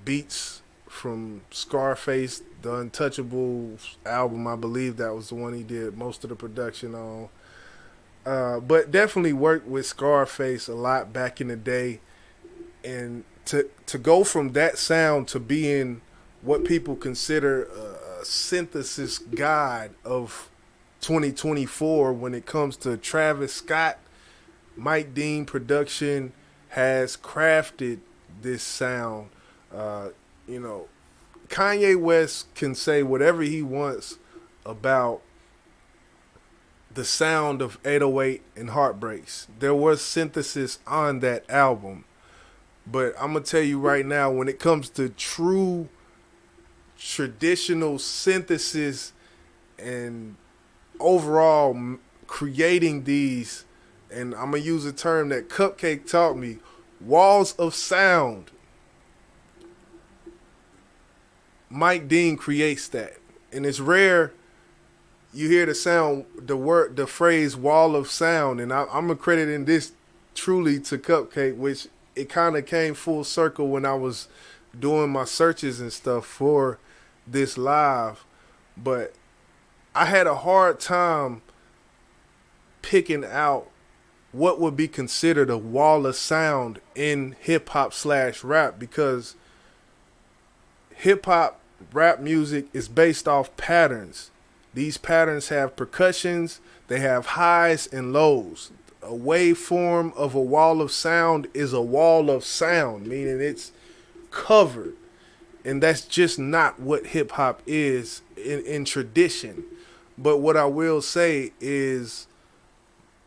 beats from Scarface, the Untouchables album. I believe that was the one he did most of the production on. But definitely worked with Scarface a lot back in the day. And to go from that sound to being what people consider a synthesis god of 2024 when it comes to Travis Scott, Mike Dean production has crafted this sound. You know, Kanye West can say whatever he wants about the sound of 808 and Heartbreaks. There was synthesis on that album. But I'm going to tell you right now, when it comes to true traditional synthesis and overall creating these, and I'm going to use a term that Cupcake taught me, walls of sound, Mike Dean creates that. And it's rare you hear the sound, the phrase wall of sound, and I'm accrediting this truly to Cupcake, which it kind of came full circle when I was doing my searches and stuff for this live. But I had a hard time picking out what would be considered a wall of sound in hip-hop / rap, because hip-hop rap music is based off patterns. These patterns have percussions, they have highs and lows. A waveform of a wall of sound is a wall of sound, meaning it's covered. And that's just not what hip hop is in tradition. But what I will say is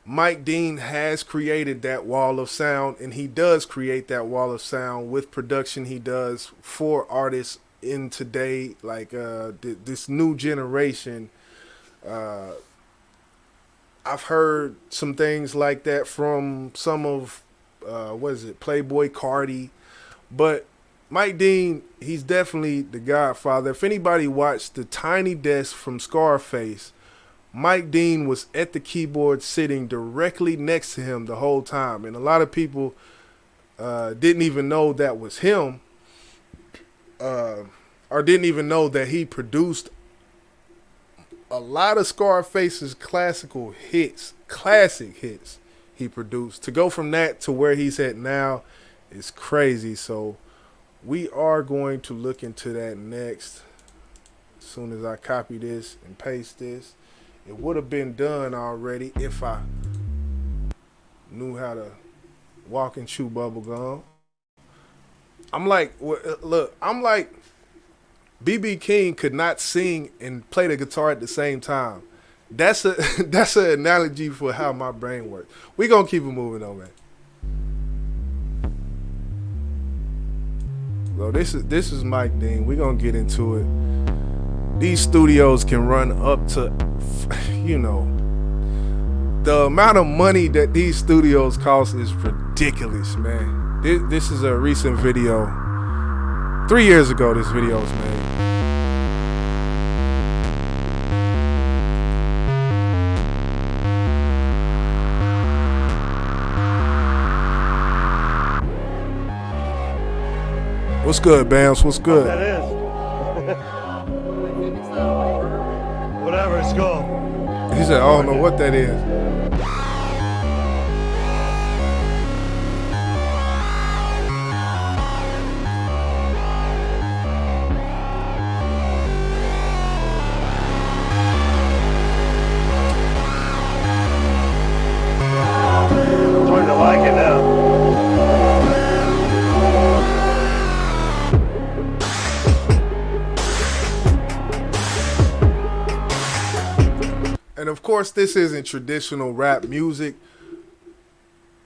Mike Dean has created that wall of sound, and he does create that wall of sound with production he does for artists in today, like this new generation. I've heard some things like that from some of, Playboy Cardi. But Mike Dean, he's definitely the godfather. If anybody watched the Tiny Desk from Scarface, Mike Dean was at the keyboard sitting directly next to him the whole time. And a lot of people didn't even know that was him, or didn't even know that he produced a lot of Scarface's classic hits he produced. To go from that to where he's at now is crazy. So we are going to look into that next, as soon as I copy this and paste this. It would have been done already if I knew how to walk and chew bubble gum. I'm like, look, I'm like, B.B. King could not sing and play the guitar at the same time. That's an analogy for how my brain works. We gonna keep it moving though, man. So this is Mike Dean. We gonna get into it. These studios can run up to, you know, the amount of money that these studios cost is ridiculous, man. This is a recent video. 3 years ago, this video was made. What's good, Bams? What's good? That is. Whatever, it's cool. He said, I don't know what that is. I'm starting to like it now. And of course, this isn't traditional rap music.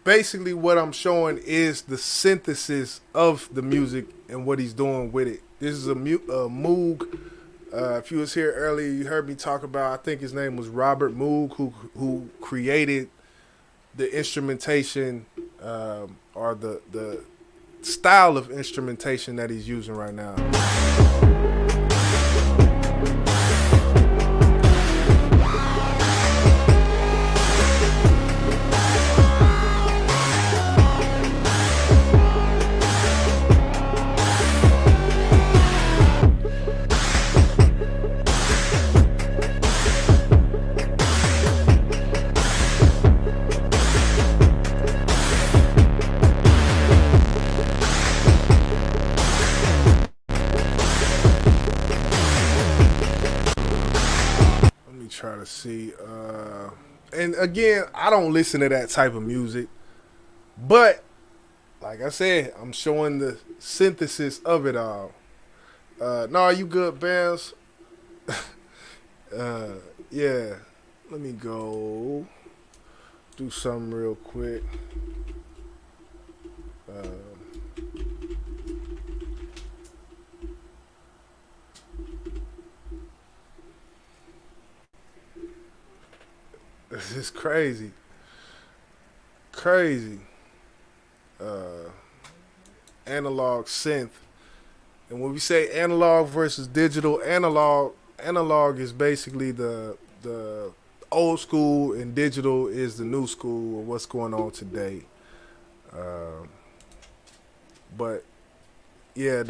Basically, what I'm showing is the synthesis of the music and what he's doing with it. This is a Moog. If you was here earlier, you heard me talk about, I think his name was Robert Moog, who created the instrumentation or the style of instrumentation that he's using right now. Try to see, and again, I don't listen to that type of music, but like I said, I'm showing the synthesis of it all. No, you good, Bams? Yeah, let me go do something real quick. This is crazy. Analog synth. And when we say analog versus digital, analog is basically the old school, and digital is the new school of what's going on today. But yeah,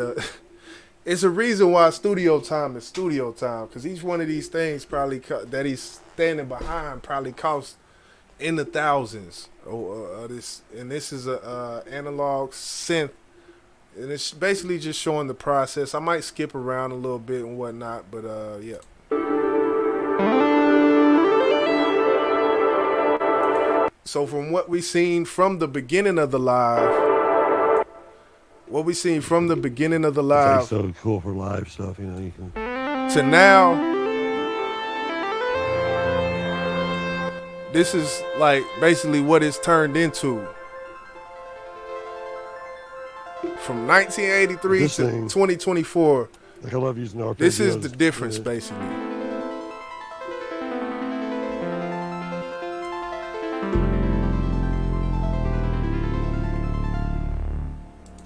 it's a reason why studio time is studio time, because each one of these things probably that he's standing behind probably costs in the thousands. This is a analog synth, and it's basically just showing the process. I might skip around a little bit and whatnot, but yeah. So from what we seen from the beginning of the live, It's so cool for live stuff, you know. You can to now, this is like basically what it's turned into. From 1983 This to thing, 2024, like I love using arpeggios. this is the difference basically.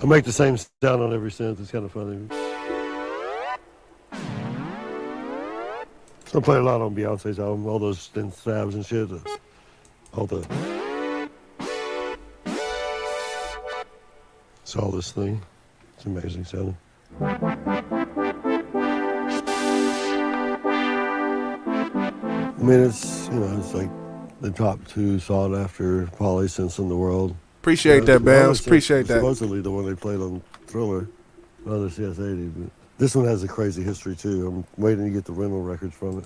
I make the same sound on every synth. It's kind of funny. I play a lot on Beyonce's album, all those synth stabs and shit. All the... It's all this thing. It's amazing sounding. I mean, it's, you know, it's like the top 2 sought after poly synths in the world. Appreciate that, Bams. Appreciate that. Supposedly the one they played on Thriller, on the CS80. But this one has a crazy history too. I'm waiting to get the rental records from it.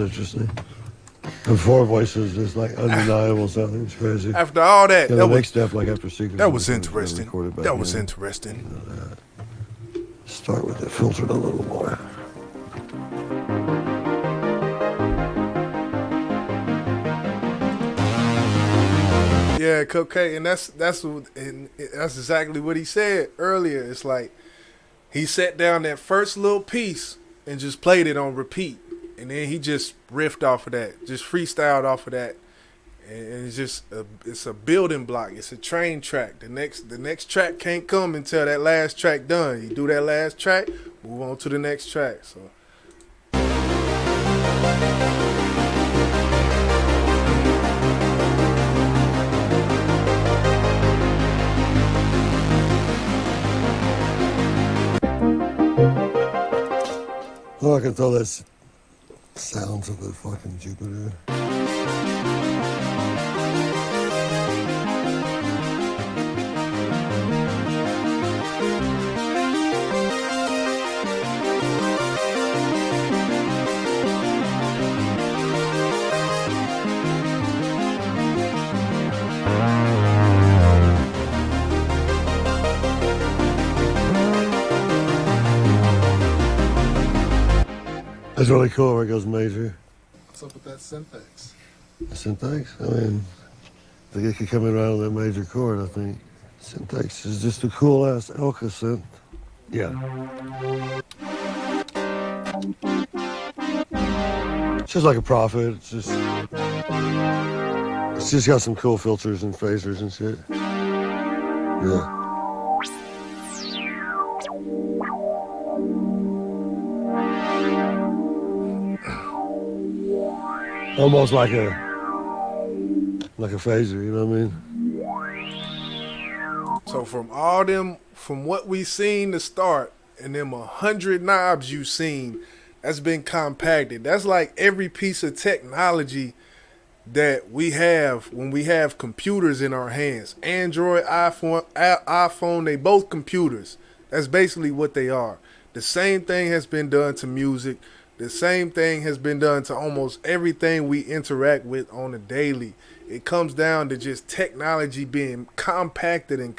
interesting. The four voices is like undeniable sounding. It's crazy. After all that, yeah, that the was next step, like after Secret. That was interesting. That was interesting. Start with it filtered a little more. Yeah, Cocaine, and that's exactly what he said earlier. It's like he sat down that first little piece and just played it on repeat, and then he just riffed off of that, just freestyled off of that, and it's just it's a building block. It's a train track. The next track can't come until that last track done. You do that last track, move on to the next track. So. Oh, I can tell that's sounds of the fucking Jupiter. That's really cool where it goes major. What's up with that syntax? Syntax? I mean, I think it could come in right on that major chord, I think. Syntax is just a cool-ass Elka synth. Yeah. It's just like a Prophet. It's just got some cool filters and phasers and shit. Yeah. Almost like a phaser, you know what I mean? So from what we seen to start, and them 100 knobs you seen, that's been compacted. That's like every piece of technology that we have when we have computers in our hands. Android, iPhone, they both computers. That's basically what they are. The same thing has been done to music. The same thing has been done to almost everything we interact with on a daily. It comes down to just technology being compacted and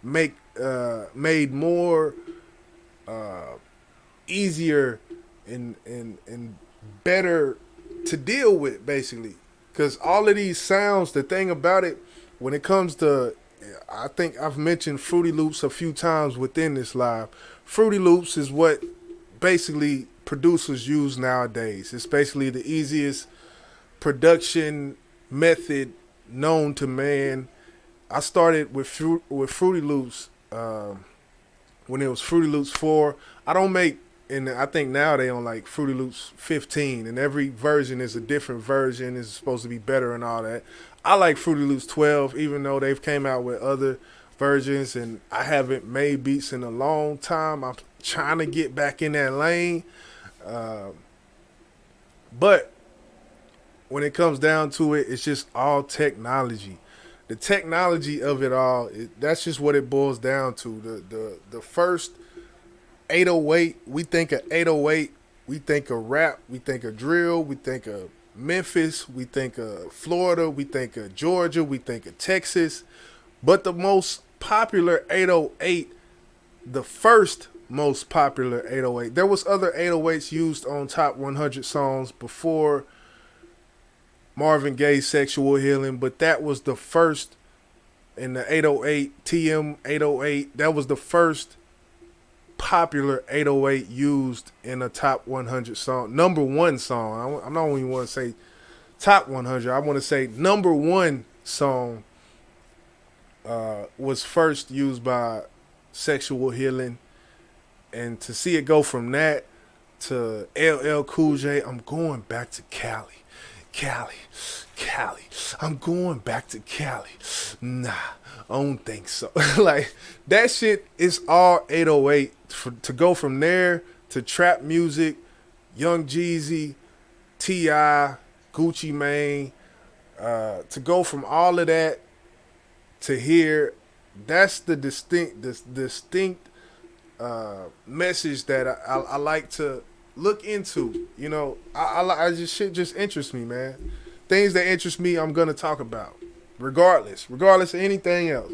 made more easier and better to deal with, basically. Because all of these sounds, the thing about it, when it comes to, I think I've mentioned Fruity Loops a few times within this live. Fruity Loops is what basically producers use nowadays. It's basically the easiest production method known to man. I started with Fruity Loops when it was Fruity Loops 4. I don't make, and I think now they on like Fruity Loops 15, and every version is a different version. It's supposed to be better and all that. I like Fruity Loops 12, even though they've came out with other versions, and I haven't made beats in a long time. I'm trying to get back in that lane. But when it comes down to it, it's just all technology. The technology of it all, that's just what it boils down to. The first 808, we think of 808, we think of rap, we think of drill, we think of Memphis, we think of Florida, we think of Georgia, we think of Texas. But the most popular 808, the first most popular 808, there was other 808s used on top 100 songs before Marvin Gaye's Sexual Healing, but that was the first in the 808, TM 808, that was the first popular 808 used in a top 100 song, number one song. I don't even want to say top 100. I want to say number one song was first used by Sexual Healing. And to see it go from that to LL Cool J, I'm going back to Cali. I'm going back to Cali. Nah, I don't think so. Like, that shit is all 808. To go from there to trap music, Young Jeezy, T.I., Gucci Mane, to go from all of that to here, that's the distinct message that I like to look into. You know, I just shit just interests me, man. Things that interest me, I'm gonna talk about, regardless of anything else.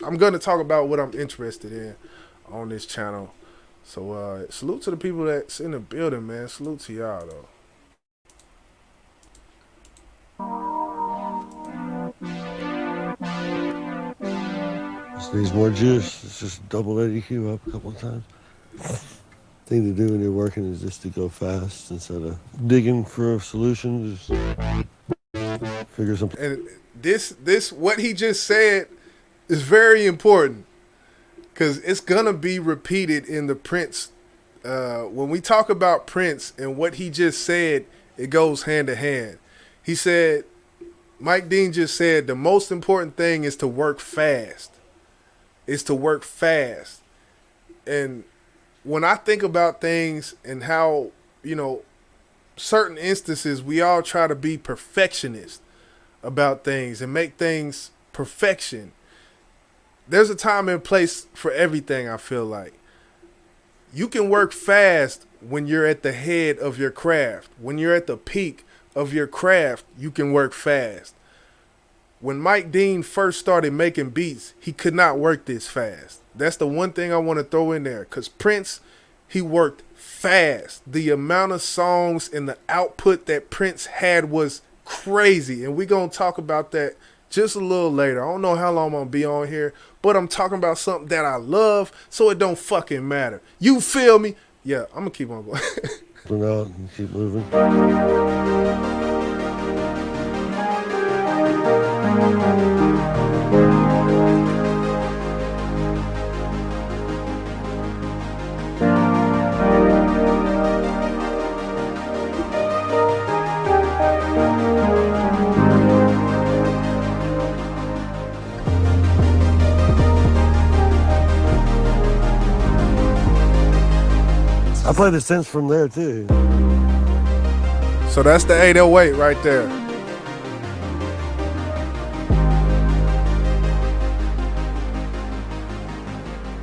I'm gonna talk about what I'm interested in on this channel. So salute to the people that's in the building, man. Salute to y'all though. Just needs more juice. It's just double that EQ up a couple of times. Thing to do when you're working is just to go fast instead of digging for a solution. Just figure something. And this what he just said is very important because it's gonna be repeated in the Prince. When we talk about Prince and what he just said, it goes hand to hand. He said, Mike Dean just said, the most important thing is to work fast. Is to work fast. And when I think about things and how, you know, certain instances, we all try to be perfectionists about things and make things perfection. There's a time and place for everything, I feel like. You can work fast when you're at the head of your craft. When you're at the peak of your craft, you can work fast. When Mike Dean first started making beats, he could not work this fast. That's the one thing I want to throw in there. Because Prince, he worked fast. The amount of songs and the output that Prince had was crazy. And we're going to talk about that just a little later. I don't know how long I'm going to be on here, but I'm talking about something that I love, so it don't fucking matter. You feel me? Yeah, I'm going to keep on going. Put out and keep moving. I play the synths from there too. So that's the 808 right there.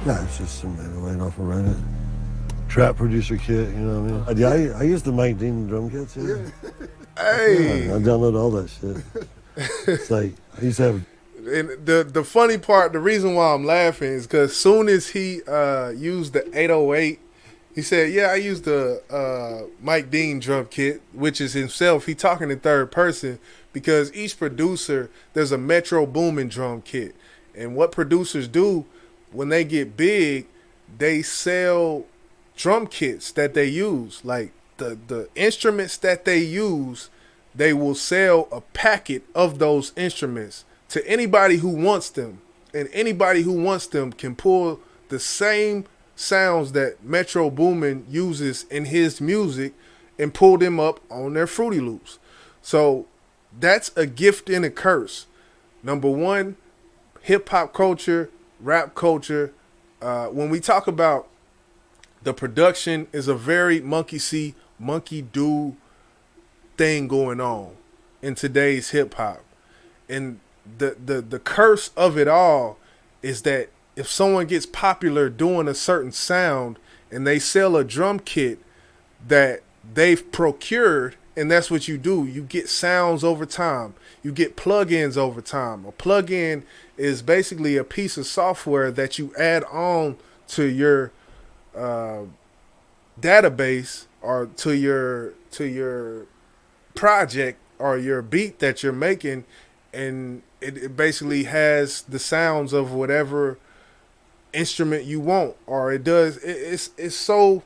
No, it's just some 808 off of Reddit. Trap producer kit, you know what I mean? Yeah, I used to make Dean drum kits. Yeah. Hey, yeah, I download all that shit. It's like I used to have. And the funny part, the reason why I'm laughing is because as soon as he used the 808, he said, yeah, I used the Mike Dean drum kit, which is himself. He talking in third person because each producer, there's a Metro Boomin drum kit. And what producers do when they get big, they sell drum kits that they use. Like the instruments that they use, they will sell a packet of those instruments to anybody who wants them. And anybody who wants them can pull the same sounds that Metro Boomin uses in his music and pull them up on their Fruity Loops. So that's a gift and a curse. Number one, hip hop culture, rap culture. When we talk about the production, is a very monkey see, monkey do thing going on in today's hip hop. And the curse of it all is that if someone gets popular doing a certain sound and they sell a drum kit that they've procured, and that's what you do, you get sounds over time, you get plugins over time. A plugin is basically a piece of software that you add on to your database or to your project or your beat that you're making, and it basically has the sounds of whatever instrument you want, or it does. It's a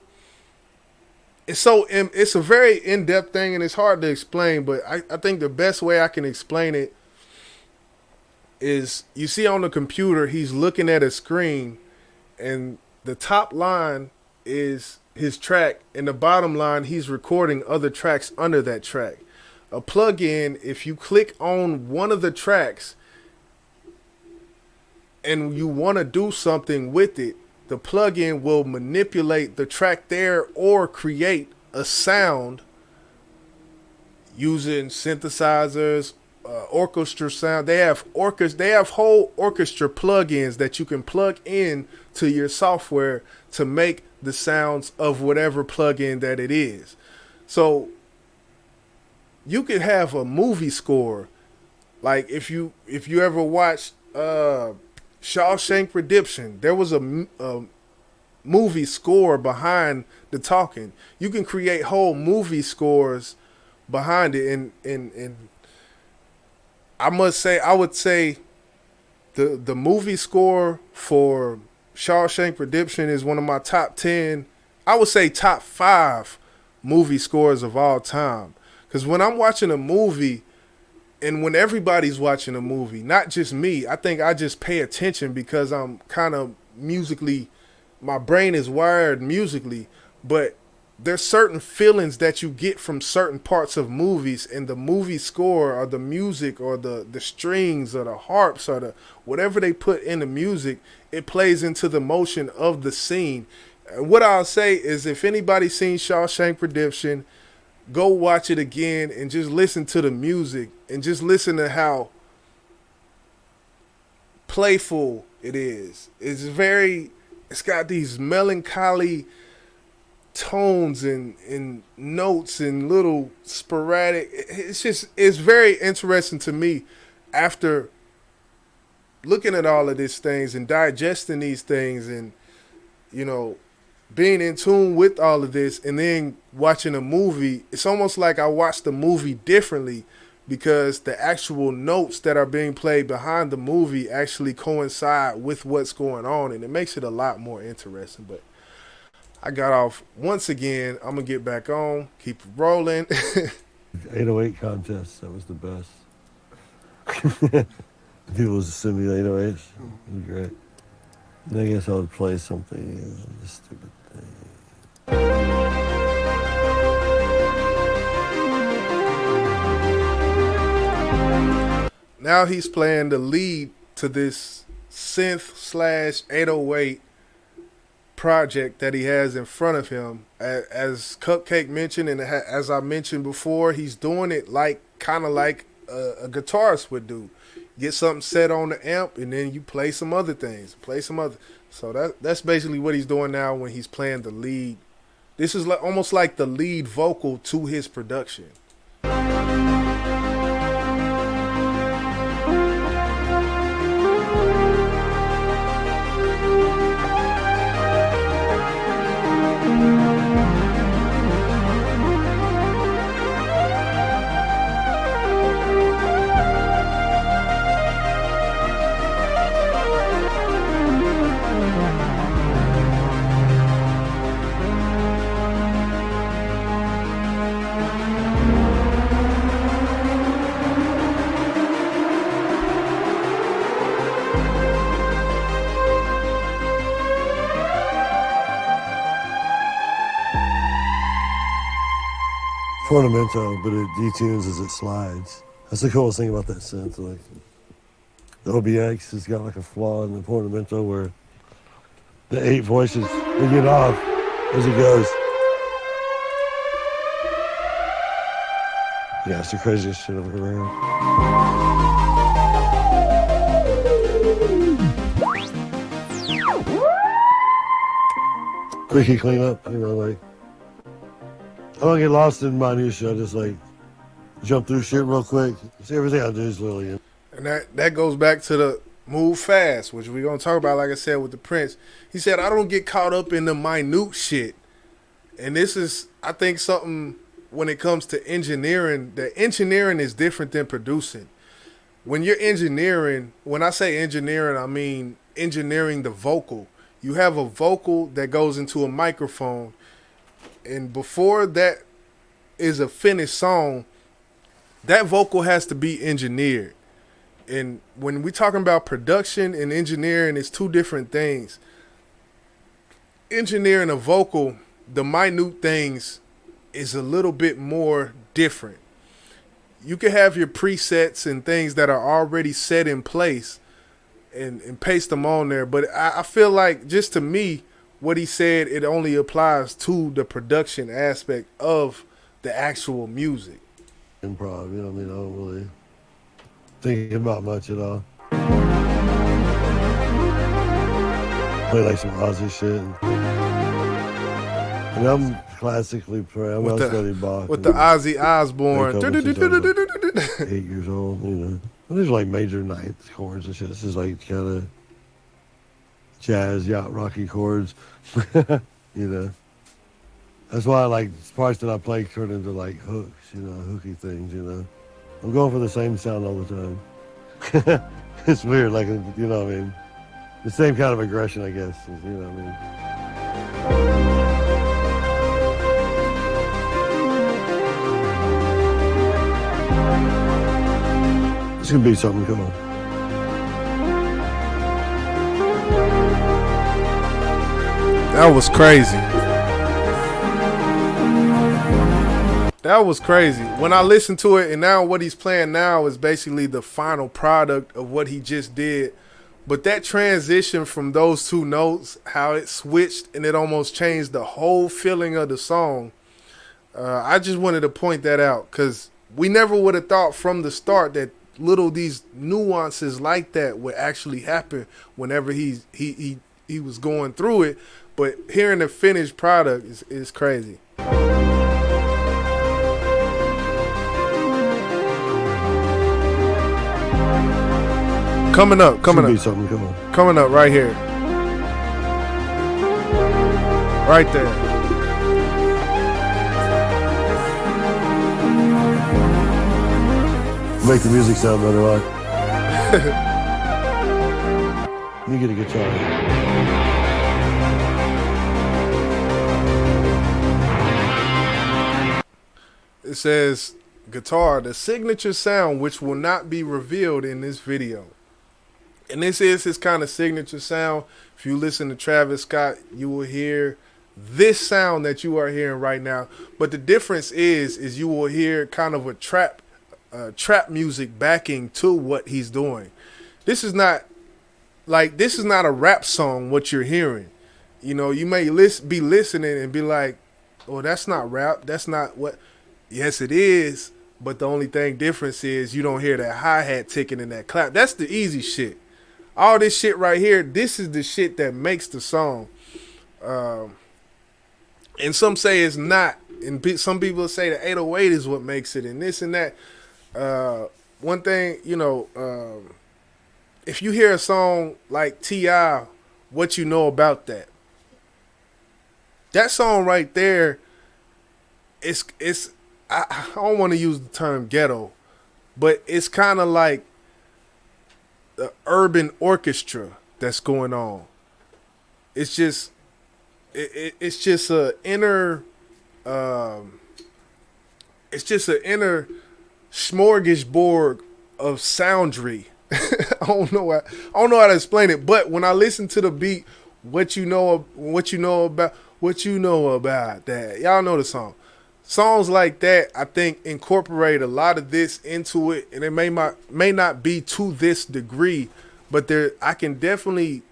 very in-depth thing, and it's hard to explain, but I think the best way I can explain it is, you see on the computer, he's looking at a screen, and the top line is his track, and the bottom line, he's recording other tracks under that track. A plug-in, if you click on one of the tracks and you want to do something with it, the plugin will manipulate the track there or create a sound using synthesizers orchestra sound. They have whole orchestra plugins that you can plug in to your software to make the sounds of whatever plugin that it is. So you could have a movie score, like if you ever watched Shawshank Redemption, there was a movie score behind the talking. You can create whole movie scores behind it, and I would say the movie score for Shawshank Redemption is one of my top 10, I would say top 5 movie scores of all time. Because when I'm watching a movie, and when everybody's watching a movie, not just me, I think I just pay attention because I'm kind of musically, my brain is wired musically, but there's certain feelings that you get from certain parts of movies, and the movie score or the music or the strings or the harps or the whatever they put in the music, it plays into the motion of the scene. What I'll say is, if anybody's seen Shawshank Redemption, go watch it again and just listen to the music and just listen to how playful it is. It's got these melancholy tones and notes and little sporadic. It's very interesting to me after looking at all of these things and digesting these things and, being in tune with all of this and then watching a movie. It's almost like I watched the movie differently because the actual notes that are being played behind the movie actually coincide with what's going on, and it makes it a lot more interesting. But I got off once again. I'm going to get back on, keep rolling. 808 contest, that was the best. People would send me 808s. It was great. And I guess I would play something, this stupid thing. Now he's playing the lead to this synth / 808 project that he has in front of him. As Cupcake mentioned, and as I mentioned before, he's doing it kind of like a guitarist would do. Get something set on the amp, and then you play some other things. So that's basically what he's doing now when he's playing the lead. This is almost like the lead vocal to his production. Portamento, but it detunes as it slides. That's the coolest thing about that synth. Like, the OBX has got like a flaw in the portamento where the 8 voices, they get off as it goes. Yeah, it's the craziest shit I've ever heard. Quickie cleanup, like, I don't get lost in minutia. I just jump through shit real quick. See, everything I do is literally. And that goes back to the move fast, which we're going to talk about, like I said, with the Prince. He said, I don't get caught up in the minute shit. And this is, I think, something when it comes to engineering, that engineering is different than producing. When you're engineering, when I say engineering, I mean engineering the vocal. You have a vocal that goes into a microphone, and before that is a finished song, that vocal has to be engineered. And when we're talking about production and engineering, it's two different things. Engineering a vocal, the minute things is a little bit more different. You can have your presets and things that are already set in place and paste them on there. But I feel like, just to me, what he said, it only applies to the production aspect of the actual music. Improv, I don't really thinking about much at all. Play like some Aussie shit. And I'm classically trained. I'm studying Bach. With the Ozzy Osbourne. 8 years old, you know. And there's like major ninth chords and shit. This is like kind of jazz, yacht rocky chords, you know. That's why I like parts that I play turn into like hooks, you know, hooky things, you know. I'm going for the same sound all the time. It's weird, like, you know what I mean? The same kind of aggression, I guess, you know what I mean? It's gonna be something cool. That was crazy. That was crazy. When I listened to it, and now what he's playing now is basically the final product of what he just did. But that transition from those two notes, how it switched and it almost changed the whole feeling of the song. I just wanted to point that out because we never would have thought from the start that these nuances like that would actually happen whenever he was going through it. But hearing the finished product is crazy. Coming up. Be something cool. Coming up right here. Right there. Make the music sound better, right? You get a guitar. It says, guitar, the signature sound which will not be revealed in this video. And this is his kind of signature sound. If you listen to Travis Scott, you will hear this sound that you are hearing right now. But the difference is you will hear kind of a trap music backing to what he's doing. This is not a rap song, what you're hearing. You know, you may be listening and be like, oh, that's not rap. That's not what. Yes, it is. But the only difference is you don't hear that hi-hat ticking and that clap. That's the easy shit. All this shit right here, this is the shit that makes the song. And some say it's not. And some people say the 808 is what makes it and this and that. One thing, you know, if you hear a song like T.I., what you know about that? That song right there, I don't want to use the term ghetto, but it's kind of like the urban orchestra that's going on. It's just it's just an inner smorgasbord of soundry. I don't know how to explain it, but when I listen to the beat, what you know about that, y'all know the song. Songs like that, I think, incorporate a lot of this into it, and it may not be to this degree, but I can definitely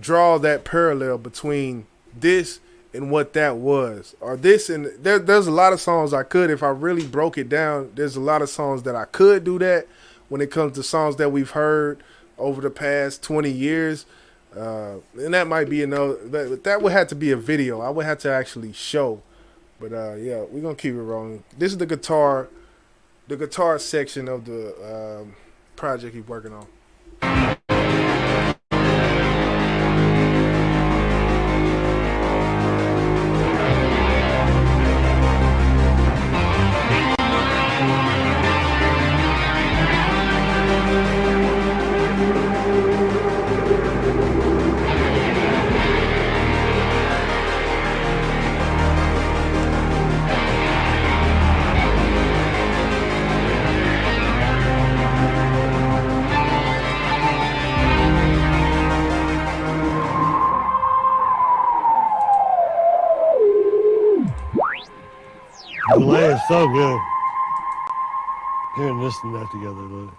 draw that parallel between this and what that was, or this and there's a lot of songs I could, if I really broke it down. There's a lot of songs that I could do that when it comes to songs that we've heard over the past 20 years, and that might be but that would have to be a video. I would have to actually show. But yeah, we're gonna keep it rolling. This is the guitar section of the project he's working on. The delay is so good. Hearing this and that together, look.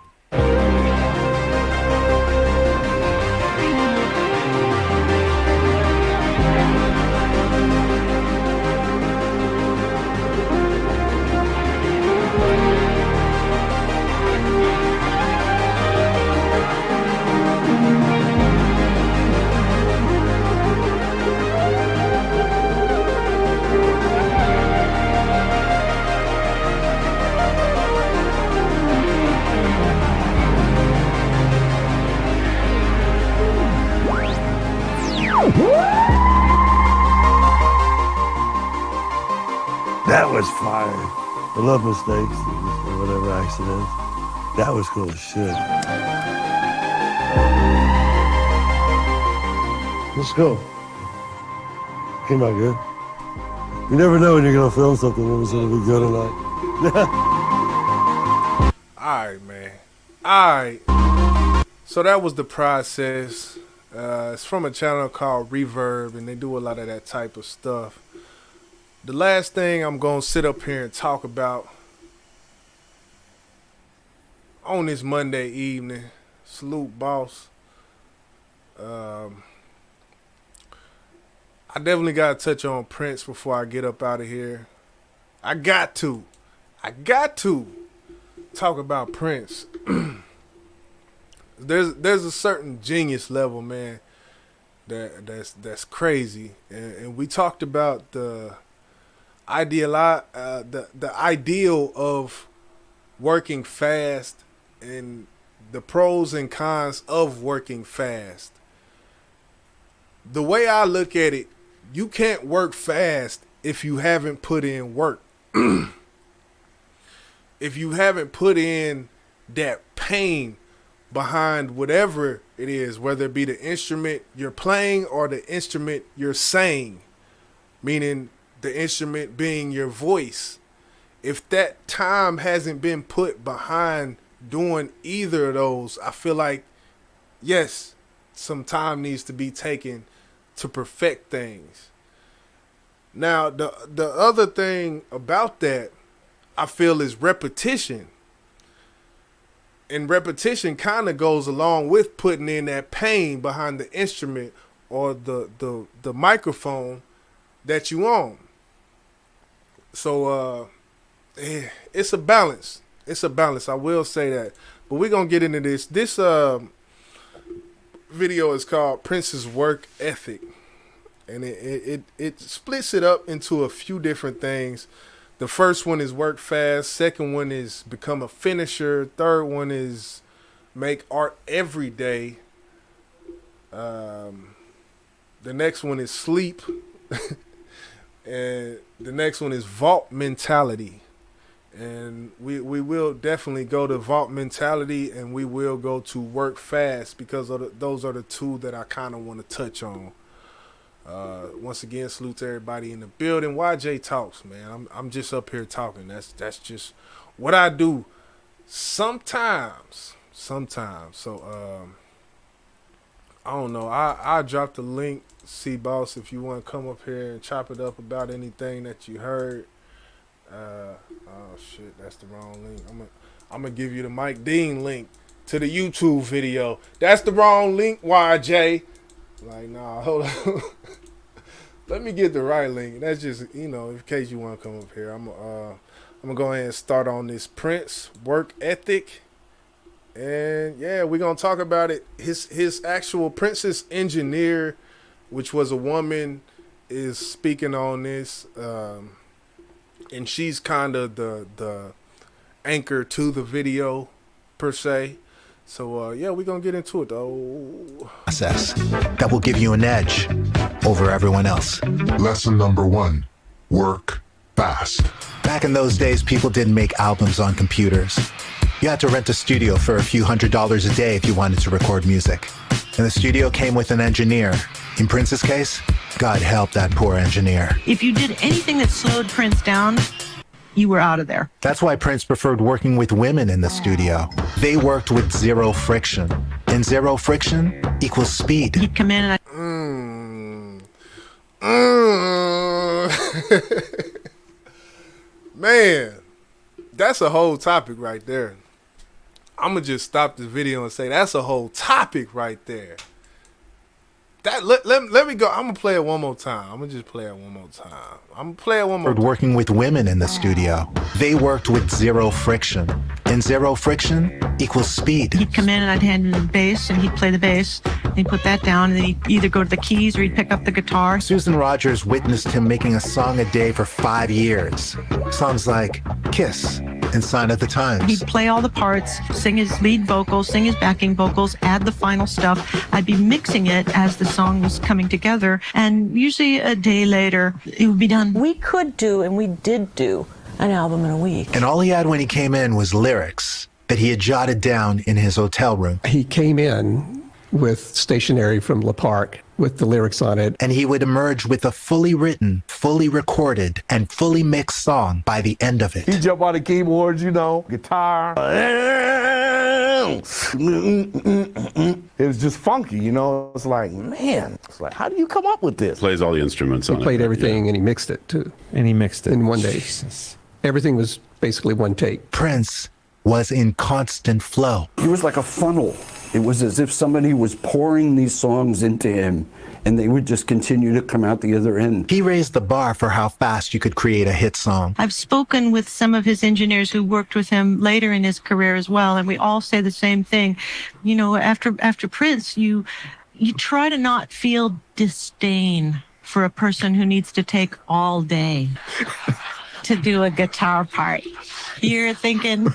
was fire. I love mistakes or whatever accidents. That was cool as shit. Let's go. Came out good. You never know when you're gonna film something if it's gonna be good or not. Alright, man. Alright. So that was the process. It's from a channel called Reverb, and they do a lot of that type of stuff. The last thing I'm gonna sit up here and talk about on this Monday evening, salute boss. I definitely gotta touch on Prince before I get up out of here. I got to talk about Prince. There's a certain genius level, man, that's crazy, and we talked about the ideal of working fast and the pros and cons of working fast. The way I look at it, you can't work fast if you haven't put in work. If you haven't put in that pain behind whatever it is, whether it be the instrument you're playing or the instrument you're saying, meaning the instrument being your voice. If that time hasn't been put behind doing either of those, I feel like, yes, some time needs to be taken to perfect things. Now, the other thing about that, I feel, is repetition. And repetition kind of goes along with putting in that pain behind the instrument or the microphone that you own. So it's a balance. It's a balance. I will say that. But we're going to get into this. This video is called Prince's Work Ethic. And it splits it up into a few different things. The first one is work fast. Second one is become a finisher. Third one is make art every day. The next one is sleep. And the next one is vault mentality. And we will definitely go to vault mentality, and we will go to work fast, because those are the two that I kind of want to touch on. Once again, salute to everybody in the building. YJ Talks, man. I'm just up here talking. That's just what I do sometimes. So I don't know. I dropped the link. See, boss, if you want to come up here and chop it up about anything that you heard. Oh shit, that's the wrong link. I'm gonna give you the Mike Dean link to the YouTube video. That's the wrong link, YJ. Like, nah, hold on. Let me get the right link. That's just, in case you want to come up here. I'm gonna go ahead and start on this Prince work ethic. And yeah, we're gonna talk about it. His actual Prince's engineer, which was a woman, is speaking on this. And she's kind of the anchor to the video, per se. So, yeah, we're going to get into it, though. Process that will give you an edge over everyone else. Lesson number 1, work fast. Back in those days, people didn't make albums on computers. You had to rent a studio for a few $100s a day if you wanted to record music. And the studio came with an engineer. In Prince's case, God help that poor engineer. If you did anything that slowed Prince down, you were out of there. That's why Prince preferred working with women in the studio. They worked with zero friction. And zero friction equals speed. He'd come in and Man, that's a whole topic right there. I'm going to just stop the video and say that's a whole topic right there. Let me go. I'm going to play it one more time. I'm going to just play it one more time. I'm going to play it one more time. Working with women in the studio. They worked with zero friction. And zero friction equals speed. He'd come in and I'd hand him the bass and he'd play the bass. And he'd put that down and then he'd either go to the keys or he'd pick up the guitar. Susan Rogers witnessed him making a song a day for 5 years. Songs like Kiss, and sign of the times. He'd play all the parts, sing his lead vocals, sing his backing vocals, add the final stuff. I'd be mixing it as the song was coming together, and usually a day later, it would be done. We could do, and we did do, an album in a week. And all he had when he came in was lyrics that he had jotted down in his hotel room. He came in with stationery from La Parc with the lyrics on it. And he would emerge with a fully written, fully recorded, and fully mixed song by the end of it. He jump on the keyboards, you know, guitar. It was just funky, you know. It's like, man, it's like, how do you come up with this? Plays all the instruments on it. He played everything and he mixed it too. And he mixed it. In one day. Jesus. Everything was basically one take. Prince was in constant flow. He was like a funnel. It was as if somebody was pouring these songs into him, and they would just continue to come out the other end. He raised the bar for how fast you could create a hit song. I've spoken with some of his engineers who worked with him later in his career as well, and we all say the same thing. You know, after Prince, you try to not feel disdain for a person who needs to take all day to do a guitar part. You're thinking,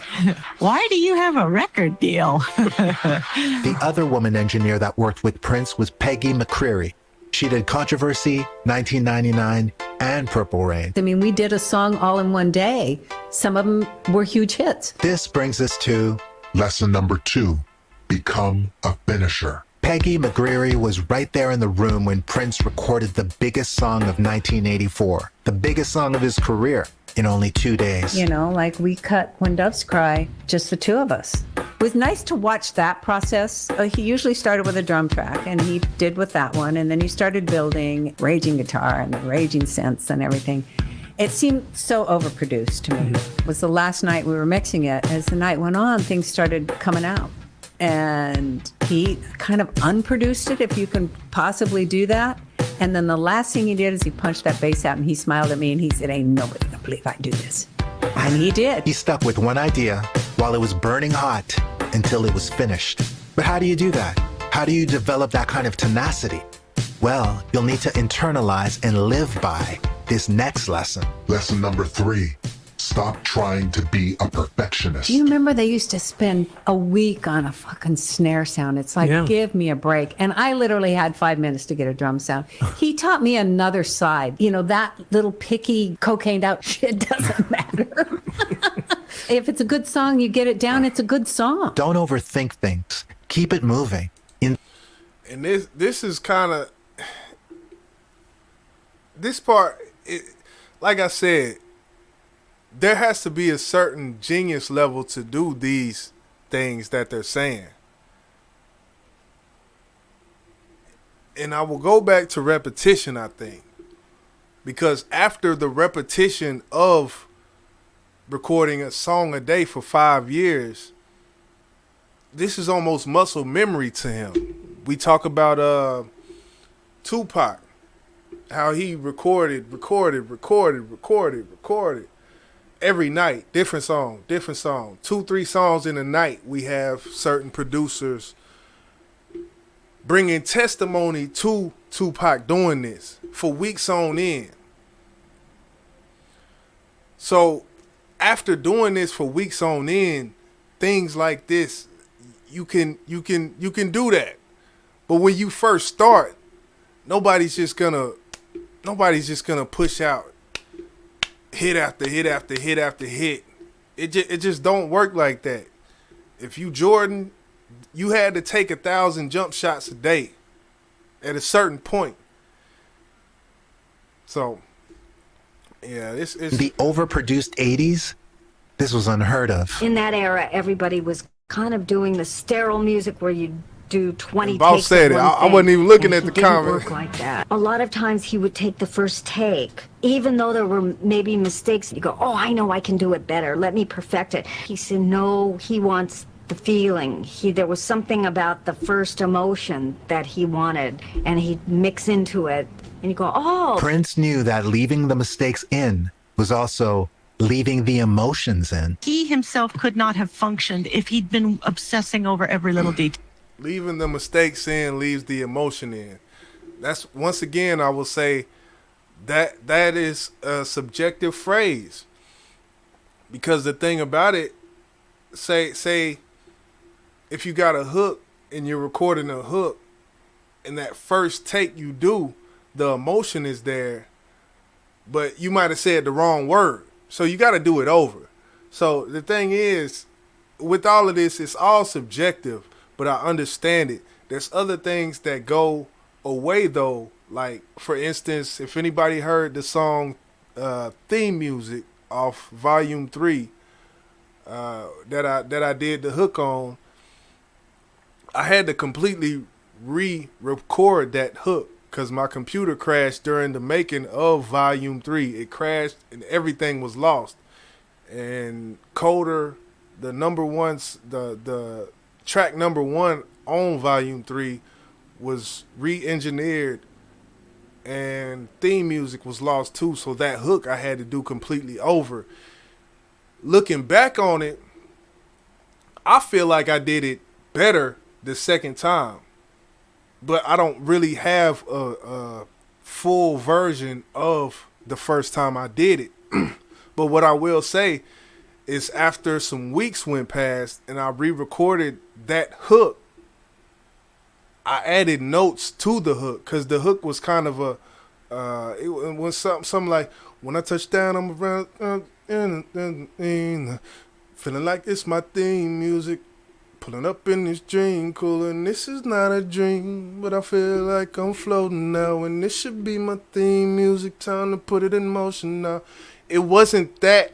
why do you have a record deal? The other woman engineer that worked with Prince was Peggy McCreary. She did Controversy, 1999, and Purple Rain. I mean, we did a song all in one day. Some of them were huge hits. This brings us to lesson number 2, become a finisher. Peggy McCreary was right there in the room when Prince recorded the biggest song of 1984, the biggest song of his career, in only 2 days. You know, like we cut When Doves Cry, just the two of us. It was nice to watch that process. He usually started with a drum track, and he did with that one, and then he started building raging guitar and the raging synths and everything. It seemed so overproduced to me. It was the last night we were mixing it. As the night went on, things started coming out. And he kind of unproduced it, if you can possibly do that. And then the last thing he did is he punched that bass out, and he smiled at me and he said, "Ain't nobody gonna believe I do this." And he did. He stuck with one idea while it was burning hot until it was finished. But how do you do that? How do you develop that kind of tenacity? Well, you'll need to internalize and live by this next lesson. Lesson number 3. Stop trying to be a perfectionist. Do you remember they used to spend a week on a fucking snare sound? It's like, give me a break. And I literally had 5 minutes to get a drum sound. He taught me another side. You know, that little picky, cocained out shit doesn't matter. If it's a good song, you get it down, it's a good song. Don't overthink things. Keep it moving. And this is kind of, this part, like I said, there has to be a certain genius level to do these things that they're saying. And I will go back to repetition, I think. Because after the repetition of recording a song a day for 5 years, this is almost muscle memory to him. We talk about Tupac, how he recorded every night, different song, 2-3 songs in a night. We have certain producers bringing testimony to Tupac doing this for weeks on end. So after doing this for weeks on end, things like this, you can do that. But when you first start, nobody's just gonna push out hit after hit after hit after hit. It just don't work like that. If you Jordan, you had to take 1,000 jump shots a day at a certain point. So, yeah, this is the overproduced 80s. This was unheard of. In that era, everybody was kind of doing the sterile music where you do 20 Boss takes said of it. one I wasn't thing, even looking and at he the didn't comment. work like that. A lot of times he would take the first take, even though there were maybe mistakes. You go, "Oh, I know I can do it better. Let me perfect it." He said, "No, he wants the feeling." There was something about the first emotion that he wanted, and he'd mix into it, and you go, "Oh." Prince knew that leaving the mistakes in was also leaving the emotions in. He himself could not have functioned if he'd been obsessing over every little detail. Leaving the mistakes in leaves the emotion in. That's, once again, I will say that is a subjective phrase. Because the thing about it, say if you got a hook and you're recording a hook, and that first take you do, the emotion is there, but you might have said the wrong word. So you got to do it over. So the thing is, with all of this, it's all subjective, but I understand it. There's other things that go away though. Like, for instance, if anybody heard the song Theme Music off Volume 3 that I did the hook on, I had to completely re-record that hook because my computer crashed during the making of Volume 3. It crashed and everything was lost. And Coder, the track number 1 on Volume 3 was re-engineered, and theme music was lost too, so that hook I had to do completely over. Looking back on it, I feel like I did it better the second time, but I don't really have a full version of the first time I did it. But what I will say is, after some weeks went past and I re-recorded that hook, I added notes to the hook, because the hook was kind of it was something like, when I touch down, I'm around, feeling like it's my theme music, pulling up in this dream cooler, and this is not a dream, but I feel like I'm floating now, and this should be my theme music, time to put it in motion now. It wasn't that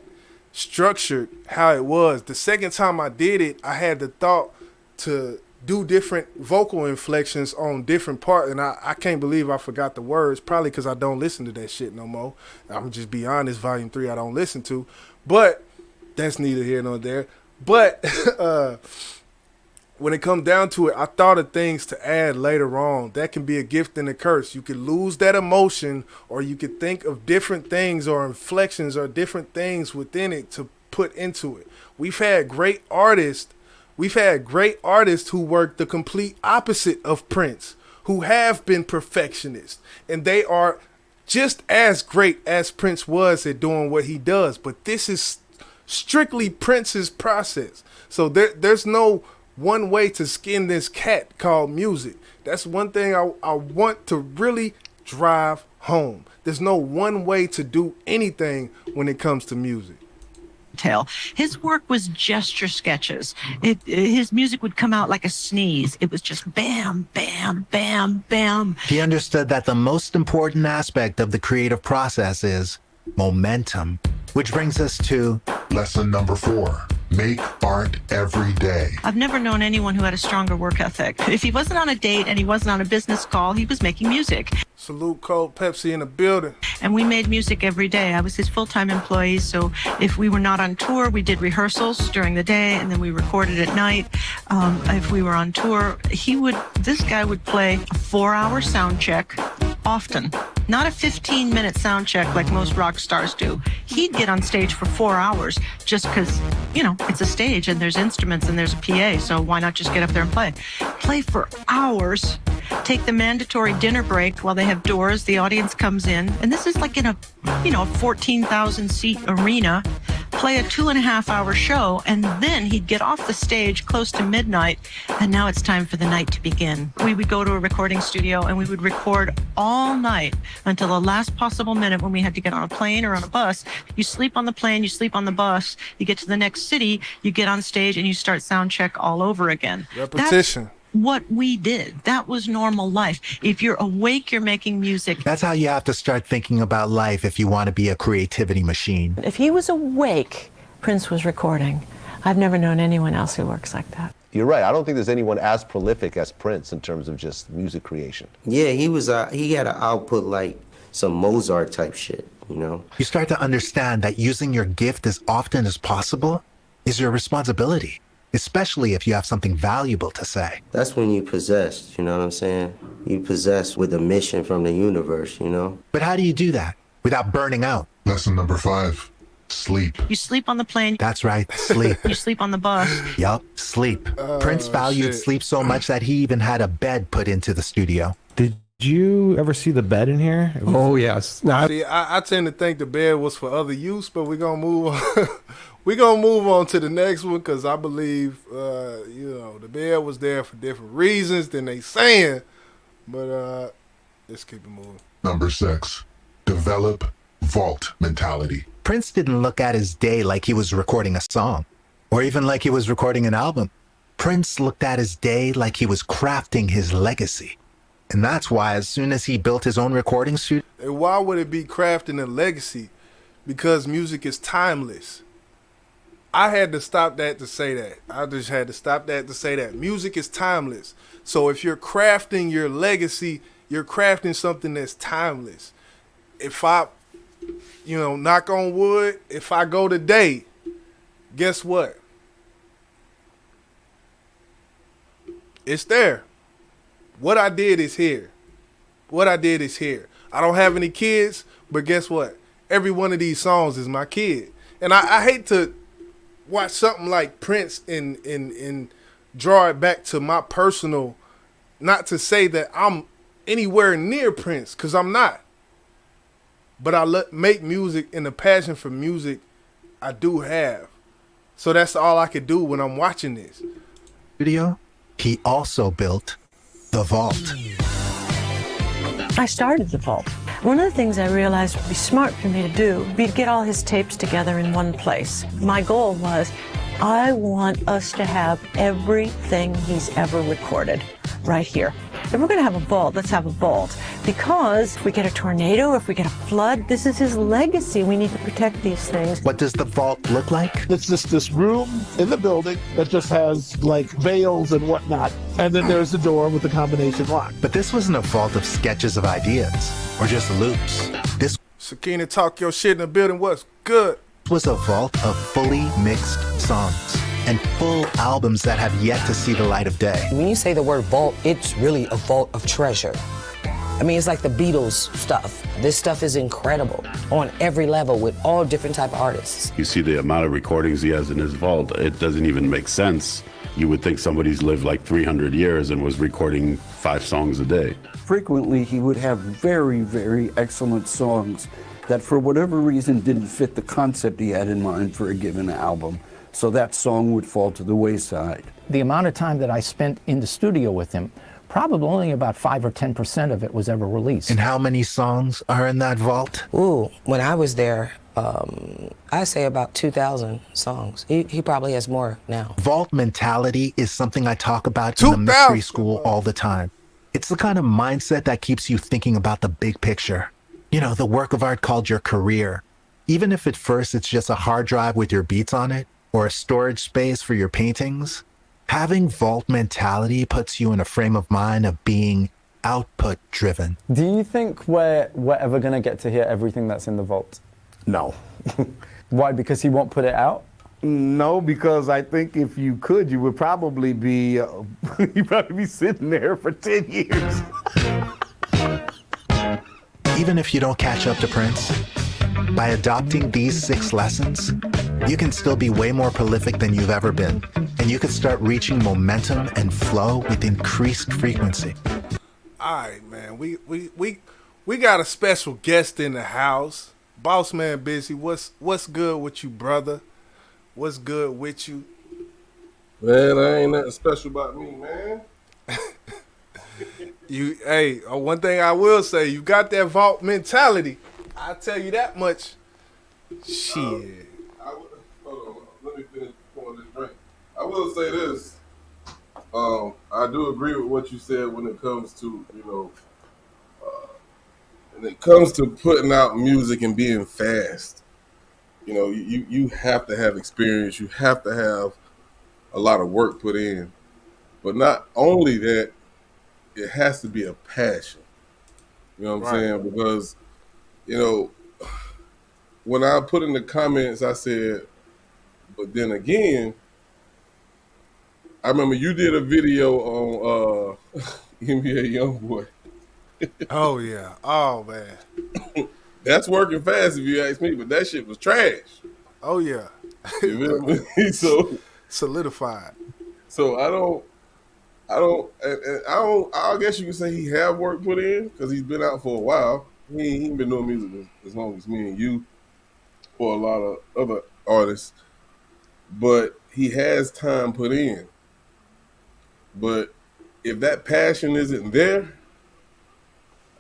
structured how it was. The second time I did it, I had the thought to do different vocal inflections on different parts, and I can't believe I forgot the words, probably because I don't listen to that shit no more. I'm just be honest, Volume 3 I don't listen to, but that's neither here nor there. But when it comes down to it, I thought of things to add later on. That can be a gift and a curse. You could lose that emotion, or you could think of different things or inflections or different things within it to put into it. We've had great artists who work the complete opposite of Prince, who have been perfectionists, and they are just as great as Prince was at doing what he does. But this is strictly Prince's process. So there's no one way to skin this cat called music. That's one thing I want to really drive home. There's no one way to do anything when it comes to music. His work was gesture sketches. His music would come out like a sneeze. It was just bam, bam, bam, bam. He understood that the most important aspect of the creative process is momentum, which brings us to lesson number 4. Make art every day. I've never known anyone who had a stronger work ethic. If he wasn't on a date and he wasn't on a business call, he was making music. Salute Cold Pepsi in the building. And we made music every day. I was his full-time employee, so if we were not on tour, we did rehearsals during the day, and then we recorded at night. If we were on tour, this guy would play a 4-hour sound check often. Not a 15-minute sound check like most rock stars do. He'd get on stage for 4 hours just because, it's a stage and there's instruments and there's a PA, so why not just get up there and play? Play for hours, take the mandatory dinner break while they have doors, the audience comes in, and this is like in a 14,000-seat arena, play a 2.5-hour show, and then he'd get off the stage close to midnight, and now it's time for the night to begin. We would go to a recording studio and we would record all night until the last possible minute when we had to get on a plane or on a bus. You sleep on the plane, you sleep on the bus, you get to the next city, you get on stage, and you start sound check all over again. Repetition. That's what we did. That was normal life. If you're awake, you're making music. That's how you have to start thinking about life if you want to be a creativity machine. If he was awake, Prince was recording. I've never known anyone else who works like that. You're right. I don't think there's anyone as prolific as Prince in terms of just music creation. Yeah, he had an output like some Mozart type shit, You start to understand that using your gift as often as possible is your responsibility, especially if you have something valuable to say. That's when you possessed, you know what I'm saying? You possessed with a mission from the universe, But how do you do that without burning out? Lesson number 5. Sleep. You sleep on the plane. That's right, sleep. You sleep on the bus. Yup, sleep. Prince valued sleep so much that he even had a bed put into the studio. Did you ever see the bed in here? Oh, yes. See, I tend to think the bed was for other use, but we're going to move on. we gonna move on to the next one because I believe the bell was there for different reasons than they saying. But let's keep it moving. Number 6. Develop vault mentality. Prince didn't look at his day like he was recording a song, or even like he was recording an album. Prince looked at his day like he was crafting his legacy. And that's why as soon as he built his own recording studio... And why would it be crafting a legacy? Because music is timeless. I had to stop that to say that. I just had to stop that to say that. Music is timeless. So if you're crafting your legacy, you're crafting something that's timeless. If I, knock on wood, if I go today, guess what? It's there. What I did is here. What I did is here. I don't have any kids, but guess what? Every one of these songs is my kid. And I hate to watch something like Prince and draw it back to my personal, not to say that I'm anywhere near Prince, because I'm not. But I make music, and the passion for music I do have. So that's all I could do when I'm watching this. Studio, he also built the vault. I started the vault. One of the things I realized would be smart for me to do would be to get all his tapes together in one place. My goal was, I want us to have everything he's ever recorded right here. If we're going to have a vault, let's have a vault. Because if we get a tornado, if we get a flood, this is his legacy. We need to protect these things. What does the vault look like? It's just this room in the building that just has like veils and whatnot. And then there's the door with the combination lock. But this wasn't a vault of sketches of ideas or just loops. This Sakina, talk your shit in the building. What's good? Was a vault of fully mixed songs and full albums that have yet to see the light of day. When you say the word vault, it's really a vault of treasure. I mean, it's like the Beatles stuff. This stuff is incredible on every level with all different type of artists. You see the amount of recordings he has in his vault, it doesn't even make sense. You would think somebody's lived like 300 years and was recording 5 songs a day. Frequently, he would have very, very excellent songs that for whatever reason didn't fit the concept he had in mind for a given album. So that song would fall to the wayside. The amount of time that I spent in the studio with him, probably only about 5 or 10% of it was ever released. And how many songs are in that vault? Ooh, when I was there, I say about 2,000 songs. He probably has more now. Vault mentality is something I talk about in the mystery school all the time. It's the kind of mindset that keeps you thinking about the big picture. You know, the work of art called your career. Even if at first it's just a hard drive with your beats on it, or a storage space for your paintings, having vault mentality puts you in a frame of mind of being output driven. Do you think we're ever going to get to hear everything that's in the vault? No. Why? Because he won't put it out? No, because I think if you could, you would probably be you'd probably be sitting there for 10 years. Even if you don't catch up to Prince, by adopting these 6 lessons, you can still be way more prolific than you've ever been. And you can start reaching momentum and flow with increased frequency. All right, man. We got a special guest in the house. Boss Man Busy, what's good with you, brother? What's good with you? Man, I ain't nothing special about me, man. One thing I will say, you got that vault mentality. I'll tell you that much. Shit. Hold on. Let me finish pouring this drink. I will say this. I do agree with what you said when it comes to, when it comes to putting out music and being fast. You have to have experience. You have to have a lot of work put in. But not only that, it has to be a passion. You know what I'm saying? Because, when I put in the comments, I said, but then again, I remember you did a video on NBA Youngboy. Oh, yeah. Oh, man. That's working fast if you ask me, but that shit was trash. Oh, yeah. You feel me? So solidified. So I guess you could say he have work put in because he's been out for a while. He ain't been doing music as long as me and you or a lot of other artists. but he has time put in. But if that passion isn't there,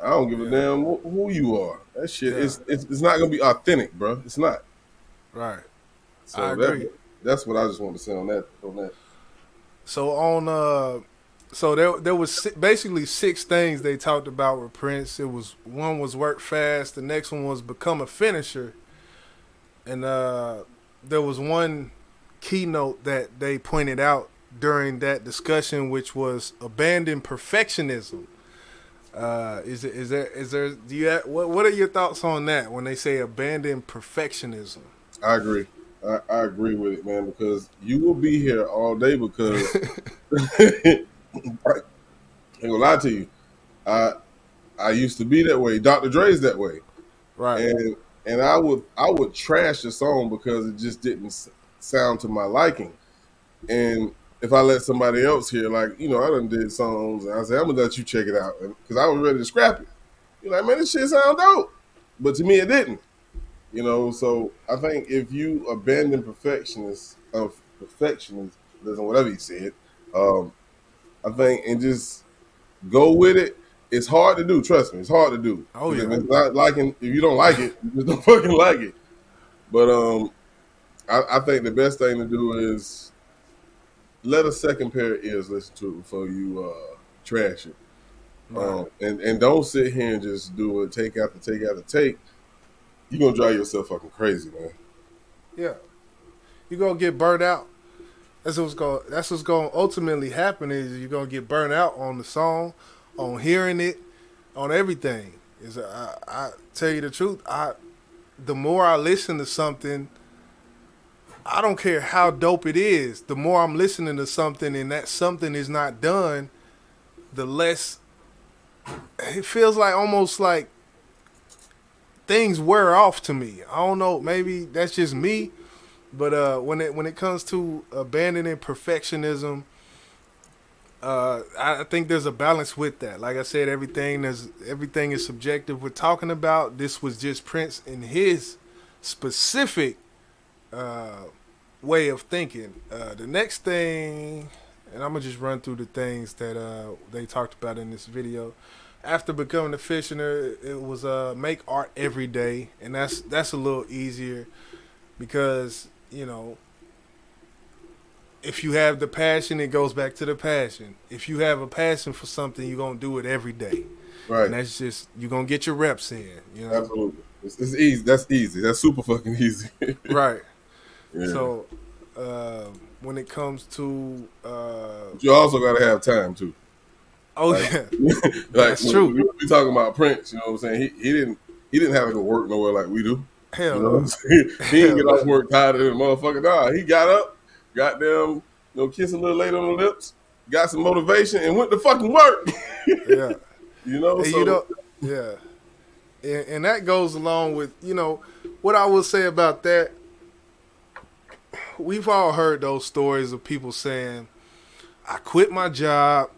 I don't give a damn who you are. That shit it's not gonna be authentic, bro. It's not. Right. So I agree. that's what I just want to say on that. So so there was basically 6 things they talked about with Prince. It was one was work fast, the next one was become a finisher, and there was one keynote that they pointed out during that discussion, which was abandon perfectionism. Is there do you have, what are your thoughts on that when they say abandon perfectionism? I agree. I agree with it, man, because you will be here all day because I ain't gonna lie to you. I used to be that way. Dr. Dre's that way. Right. And I would trash the song because it just didn't sound to my liking. And if I let somebody else hear, like, I done did songs, and I say, I'm gonna let you check it out, because I was ready to scrap it. You're like, man, this shit sound dope. But to me, it didn't. So I think if you abandon perfectionism, whatever you said, I think, and just go with it, it's hard to do. Trust me, it's hard to do. Oh yeah. If you don't like it, you just don't fucking like it. But I think the best thing to do is let a second pair of ears listen to it before you trash it. Right. And don't sit here and just do it take after take after take. You're gonna drive yourself fucking crazy, man. Yeah. You're gonna get burnt out. That's what's gonna ultimately happen is you're gonna get burnt out on the song, on hearing it, on everything. I tell you the truth, the more I listen to something, I don't care how dope it is, the more I'm listening to something and that something is not done, the less it feels like, almost like things wear off to me. I don't know, maybe that's just me, but when it comes to abandoning perfectionism, I think there's a balance with that. Like I said, everything is subjective. We're talking about this was just Prince in his specific way of thinking. The next thing, and I'm gonna just run through the things that they talked about in this video. After becoming a fissioner, it was make art every day, and that's a little easier because if you have the passion, it goes back to the passion. If you have a passion for something, you're gonna do it every day. Right. And that's just, you're gonna get your reps in. Absolutely. It's easy. That's easy. That's super fucking easy. Right. Yeah. So when it comes to but you also gotta have time too. Oh yeah. That's true. We talking about Prince, you know what I'm saying? He didn't have to go work nowhere like we do. Hell you know what I'm saying? He didn't get off work tired of the motherfucker. Nah, he got up, got them, kiss a little lady on the lips, got some motivation, and went to fucking work. Yeah. So yeah. And that goes along with, what I will say about that. We've all heard those stories of people saying, I quit my job,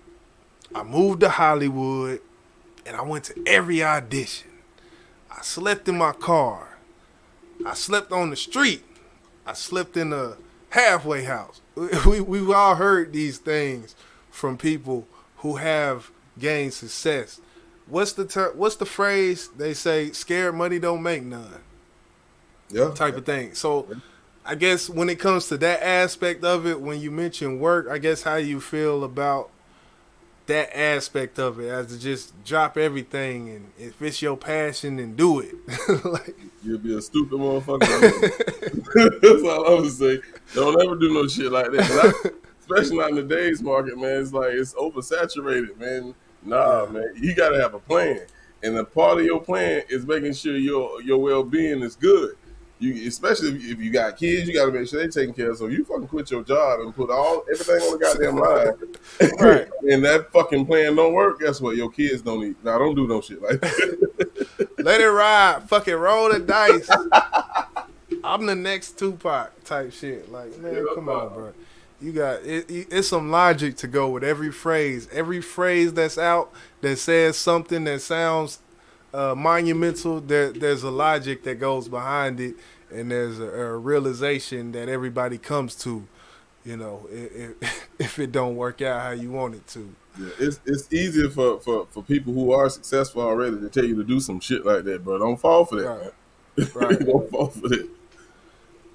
I moved to Hollywood, and I went to every audition. I slept in my car. I slept on the street. I slept in a halfway house. We've all heard these things from people who have gained success. What's the phrase they say? Scared money don't make none. Yeah. Type of thing. So I guess when it comes to that aspect of it, when you mention work, I guess how you feel about that aspect of it, as to just drop everything, and if it's your passion, then do it. You'll be a stupid motherfucker. That's all I'm gonna say. Don't ever do no shit like that. Especially not in today's market, man. It's like it's oversaturated, man. Nah, man. You gotta have a plan, and a part of your plan is making sure your well-being is good. Especially if you got kids, you got to make sure they're taken care of. So you fucking quit your job and put everything on the goddamn line, right? And that fucking plan don't work. Guess what? Your kids don't eat. Now don't do no shit like that. Let it ride. Fucking roll the dice. I'm the next Tupac type shit. Like, man, come on, bro. You got it's some logic to go with every phrase. Every phrase that's out that says something that sounds monumental. There's a logic that goes behind it, and there's a realization that everybody comes to, you know, if it don't work out how you want it to. Yeah, it's easier for people who are successful already to tell you to do some shit like that, bro. Don't fall for that, man. Right. Don't fall for that.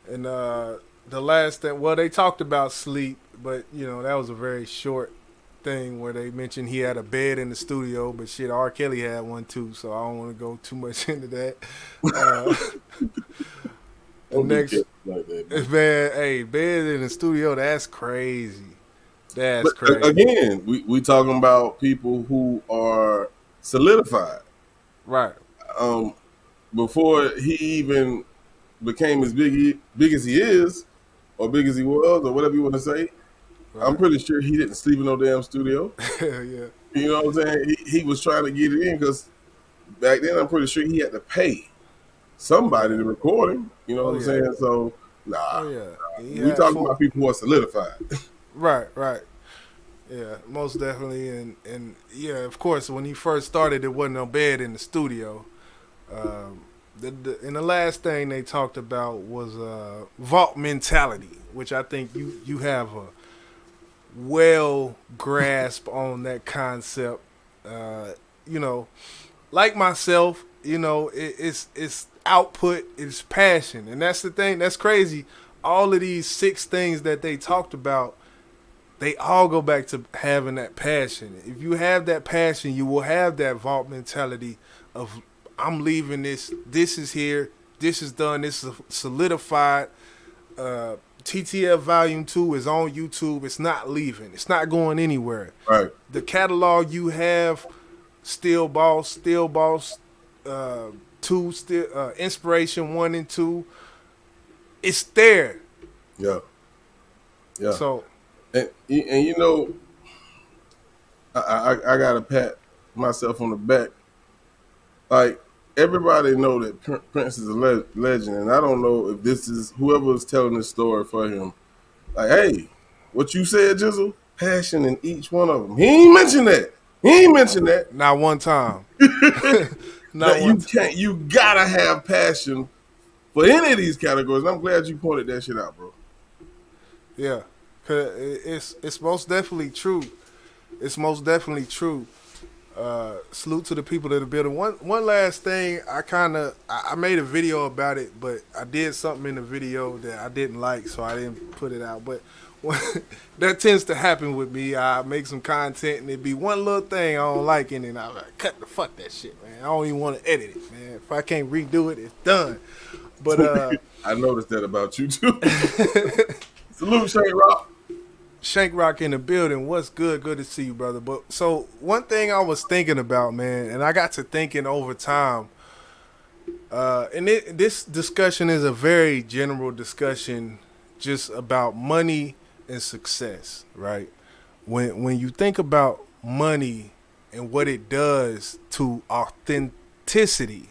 And the last thing, well, they talked about sleep, but you know that was a very short thing where they mentioned he had a bed in the studio, but shit, R. Kelly had one too, so I don't want to go too much into that. The next, like that, man, hey, bed in the studio, that's crazy. That's but crazy. Again, we talking about people who are solidified, right? Before he even became as big as he is, or big as he was, or whatever you want to say. I'm pretty sure he didn't sleep in no damn studio. Yeah. You know what I'm saying? He was trying to get it in because back then I'm pretty sure he had to pay somebody to record him. You know what I'm saying? So, we talking about people who are solidified. Right. Yeah, most definitely. And yeah, of course, when he first started, there wasn't no bed in the studio. And the last thing they talked about was vault mentality, which I think you have a well grasp on that concept. You know, like myself, you know, it's output, it's passion, and that's the thing. That's crazy. All of these 6 things that they talked about, they all go back to having that passion. If you have that passion, you will have that vault mentality of I'm leaving this. This is here. This is done. This is solidified. TTF Volume 2 is on YouTube. It's not leaving. It's not going anywhere. Right. The catalog you have, Still Boss 2, Inspiration 1 and 2, it's there. Yeah. So, and you know, I gotta pat myself on the back. Like, everybody know that Prince is a legend, and I don't know if this is whoever is telling this story for him. Like, hey, what you said, Jizzle? Passion in each one of them. He ain't mentioned that. Not one time. You gotta have passion for any of these categories. And I'm glad you pointed that shit out, bro. Yeah, 'cause it's most definitely true. It's most definitely true. Salute to the people that are building. One last thing, I made a video about it, but I did something in the video that I didn't like, so I didn't put it out. But that tends to happen with me. I make some content and it be one little thing I don't like, and then I like, cut the fuck that shit, man. I don't even want to edit it, man. If I can't redo it, it's done. But I noticed that about you too. Salute, Shank Rock. Shank Rock in the building. What's good? Good to see you, brother. But so one thing I was thinking about, man, and I got to thinking over time, and this discussion is a very general discussion, just about money and success, right? When you think about money and what it does to authenticity,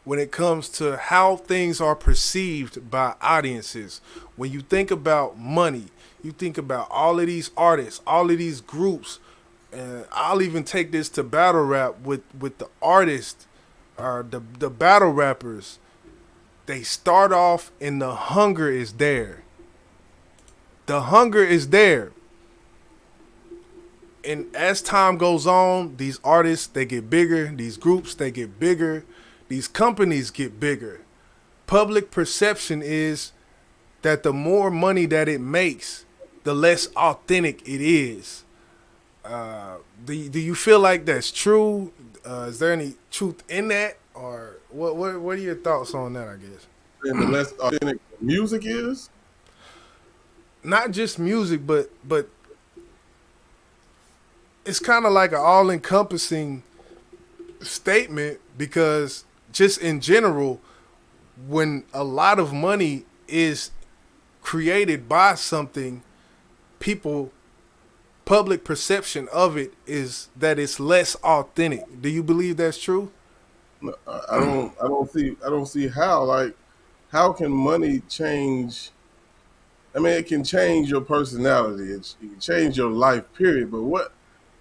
when it comes to how things are perceived by audiences, when you think about money, you think about all of these artists, all of these groups, and I'll even take this to battle rap with the artists, or the battle rappers. They start off and the hunger is there. The hunger is there. And as time goes on, these artists, they get bigger. These groups, they get bigger. These companies get bigger. Public perception is that the more money that it makes, the less authentic it is. Do you feel like that's true? Is there any truth in that? Or what are your thoughts on that, I guess? And the less authentic music is? Not just music, but it's kind of like an all-encompassing statement, because just in general, when a lot of money is created by something, public perception of it is that it's less authentic. Do you believe that's true? No, I don't see how. Like, how can money change? I mean, it can change your personality. It can change your life, period. But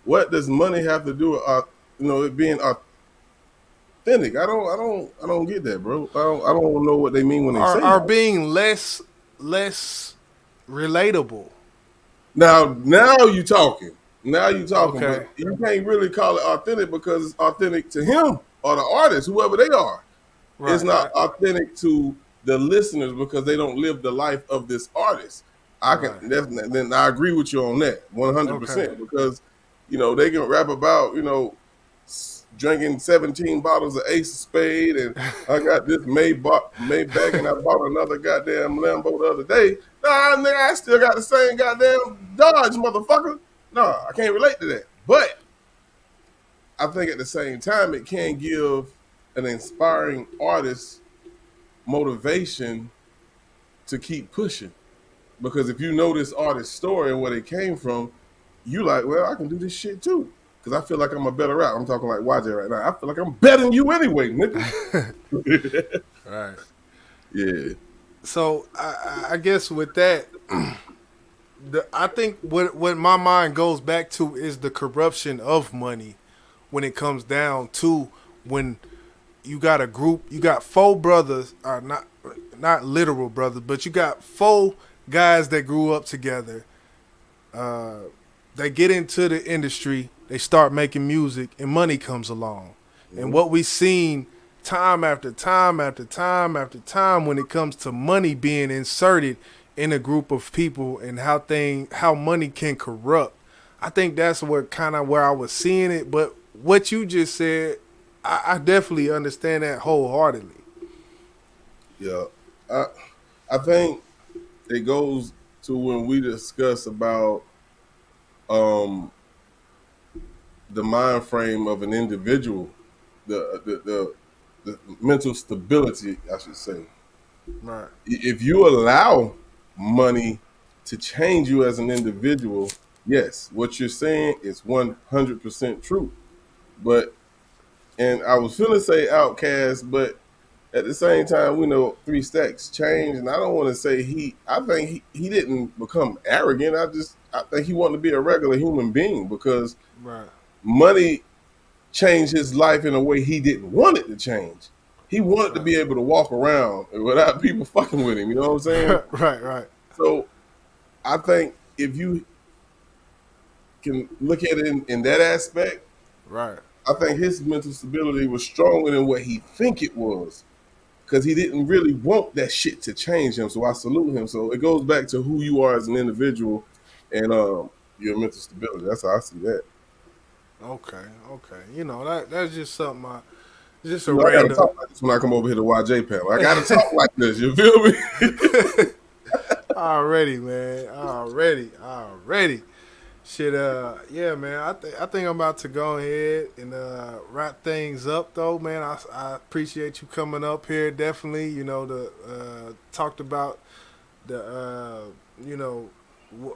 what does money have to do with it being authentic. I don't get that, bro. I don't know what they mean when they say Are that. being less relatable. Now you talking. Now you talking, but Okay. you can't really call it authentic because it's authentic to him or the artist, whoever they are. It's Right. not authentic to the listeners because they don't live the life of this artist. I can Right. definitely, then I agree with you on that Okay. 100% because they can rap about drinking 17 bottles of Ace of Spade and I got this Maybach and I bought another goddamn Lambo the other day. Nah, nigga, I still got the same goddamn Dodge, motherfucker. Nah, I can't relate to that. But I think at the same time, it can give an inspiring artist motivation to keep pushing. Because if you know this artist's story and where they came from, you like, well, I can do this shit too. Because I feel like I'm a better rapper. I'm talking like YJ right now. I feel like I'm better than you anyway, nigga. Right. Yeah. So I guess with that, I think what my mind goes back to is the corruption of money when it comes down to when you got a group, you got four brothers, or not literal brothers, but you got four guys that grew up together. They get into the industry, they start making music, and money comes along. And what we've seen time after time after time after time when it comes to money being inserted in a group of people and how money can corrupt. I think that's where I was seeing it. But what you just said, I definitely understand that wholeheartedly. Yeah. I think it goes to when we discuss about the mind frame of an individual, the mental stability, I should say. Right. If you allow money to change you as an individual, yes, what you're saying is 100% true. And I was finna say outcast, but at the same time, we know 3 Stacks changed, and I don't want to say I think he didn't become arrogant. I think he wanted to be a regular human being because Right. money changed his life in a way he didn't want it to change. He wanted to be able to walk around without people fucking with him. You know what I'm saying? Right. So I think if you can look at it in that aspect, Right. I think his mental stability was stronger than what he think it was. Because he didn't really want that shit to change him. So I salute him. So it goes back to who you are as an individual and your mental stability. That's how I see that. Okay. That's just something just a I gotta random. talk like this when I come over here to YJ panel. I gotta talk like this. You feel me? Already, man. Already. Shit, yeah, man. I think I'm about to go ahead and wrap things up, though, man. I appreciate you coming up here. Definitely, talked about the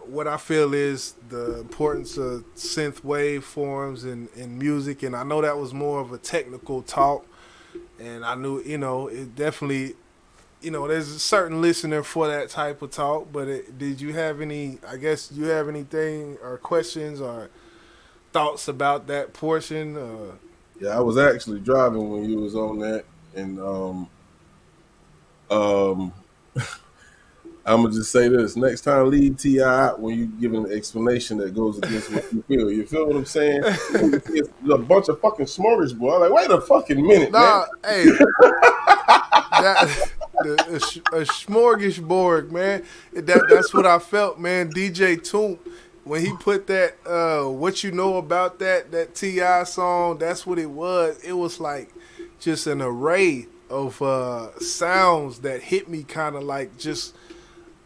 what I feel is the importance of synth waveforms in music, and I know that was more of a technical talk, and I knew it definitely. There's a certain listener for that type of talk, but did you have any, I guess you have anything or questions or thoughts about that portion? Yeah, I was actually driving when you was on that, and I'm gonna just say this: next time, leave Ti out when you give an explanation that goes against what you feel. You feel what I'm saying? It's a bunch of fucking smorgasbord. I'm like, wait a fucking minute, man. Hey, a smorgasbord, man. That's what I felt, man. DJ Toomp, when he put that, what you know about that T.I. song, that's what it was. It was like just an array of sounds that hit me kind of like just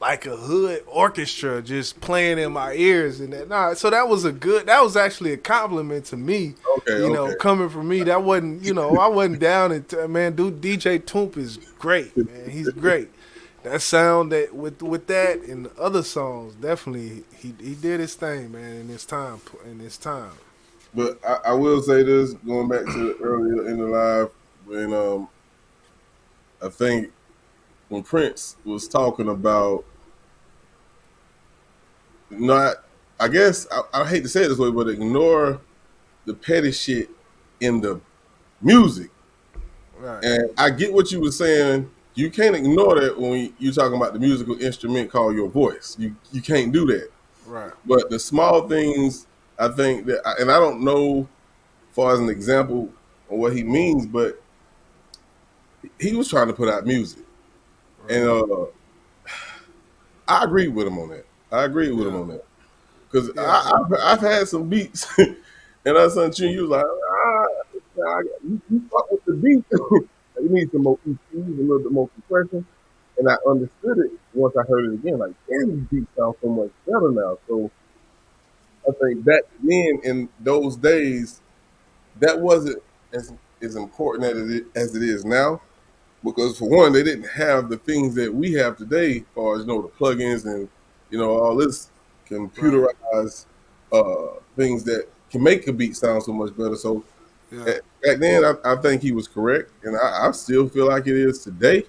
like a hood orchestra just playing in my ears and that. So that was actually a compliment to me. Okay. Coming from me, that wasn't, I wasn't down and man, dude, DJ Toomp is great, man. He's great. That sound that with that and the other songs, definitely he did his thing, man, in his time. But I will say this, going back to earlier in the live when I think when Prince was talking about I guess I hate to say it this way, but ignore the petty shit in the music. Right. And I get what you were saying. You can't ignore that when you're talking about the musical instrument called your voice. You can't do that. Right. But the small things, I think that, and I don't know, as far as an example of what he means, but he was trying to put out music, and I agree with him on that. I agree with him on that because I've had some beats, and I sent you was like, you fuck with the beat. You need some more EQs, a little bit more compression. And I understood it once I heard it again. Like, damn, these beats sound so much better now. So I think back then in those days, that wasn't as important as it is now. Because for one, they didn't have the things that we have today, as far as the plugins and all this computerized things that can make a beat sound so much better. So back then, I think he was correct, and I still feel like it is today.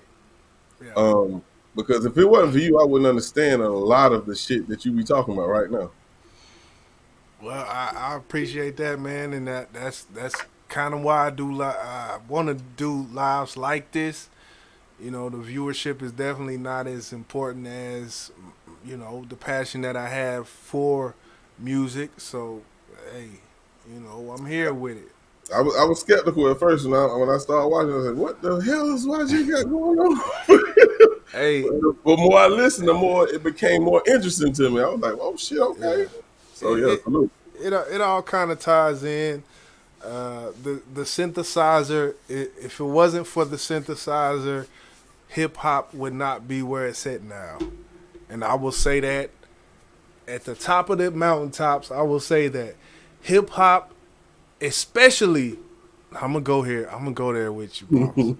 Because if it wasn't for you, I wouldn't understand a lot of the shit that you be talking about right now. Well, I appreciate that, man, and that's kind of why I want to do lives like this. The viewership is definitely not as important as the passion that I have for music. So, hey, I'm here with it. I was skeptical at first when I started watching. I was like, "What the hell is YG got going on?" Hey, but more I listened, the more it became more interesting to me. I was like, "Oh shit, okay." So salute. It all kind of ties in. The synthesizer. If it wasn't for the synthesizer, hip hop would not be where it's at now. And I will say that at the top of the mountaintops. I will say that hip hop, especially, I'm gonna go here. I'm gonna go there with you, Boss.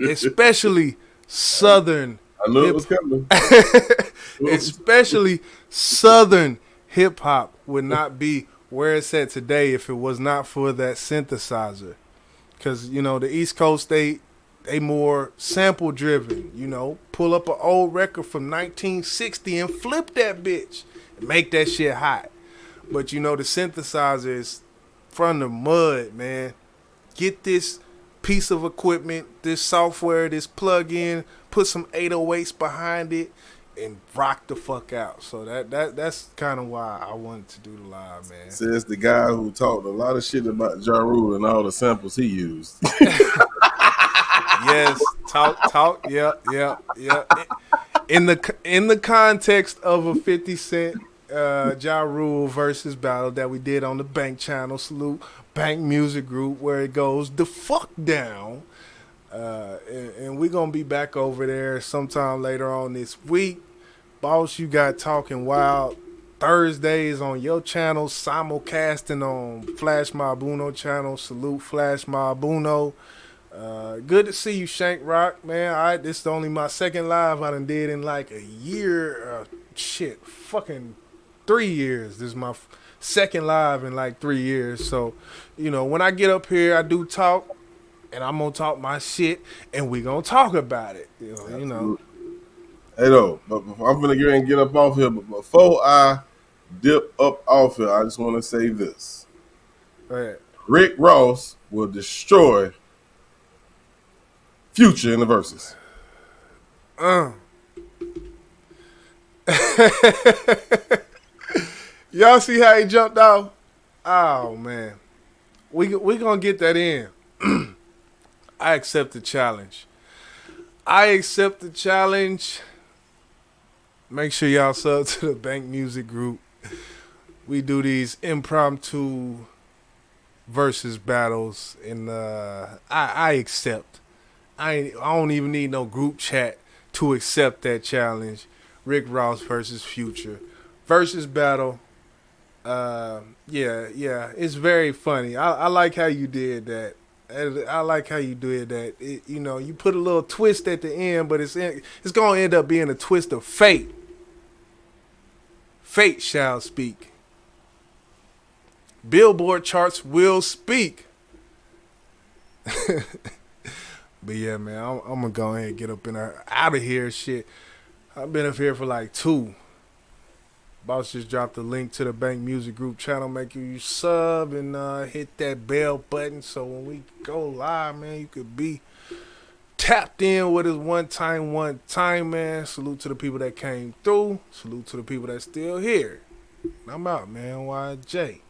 Especially Southern. I knew it was coming. Especially Southern hip hop would not be where it's at today if it was not for that synthesizer. Because the East Coast they more sample driven. Pull up an old record from 1960 and flip that bitch and make that shit hot. But the synthesizer is from the mud, man. Get this piece of equipment, this software, this plug-in, put some 808s behind it, and rock the fuck out. So that's kind of why I wanted to do the live, man. Says the guy who talked a lot of shit about Ja Rule and all the samples he used. Yes, talk. Yeah. In the context of a 50 Cent Ja Rule versus battle that we did on the Bank channel, salute Bank Music Group, where it goes the fuck down. And we're going to be back over there sometime later on this week. Boss, you got Talking Wild Thursdays on your channel, simulcasting on Flash Mob Uno channel. Salute Flash Mob Uno. Good to see you, Shank Rock, man. This is only my second live I done did in like a year. Fucking 3 years. This is my second live in like 3 years. So, when I get up here, I do talk, and I'm gonna talk my shit, and we gonna talk about it. You know. Hey, though, but I'm gonna get up off here. But before I dip up off here, I just want to say this: Rick Ross will destroy Future in the verses. Y'all see how he jumped off? Oh man, we gonna get that in. I accept the challenge. Make sure y'all sub to the Bank Music Group. We do these impromptu versus battles, and I accept. I don't even need no group chat to accept that challenge. Rick Ross versus Future versus battle. Yeah, it's very funny. I like how you did that. I like how you did that. You put a little twist at the end, but it's gonna end up being a twist of fate. Fate shall speak. Billboard charts will speak. But yeah, man, I'm gonna go ahead and get up in there, out of here. Shit, I've been up here for like 2. Boss just dropped a link to the Bank Music Group channel. Make sure you sub and hit that bell button so when we go live, man, you could be tapped in with us one time, man. Salute to the people that came through. Salute to the people that's still here. I'm out, man. YJ.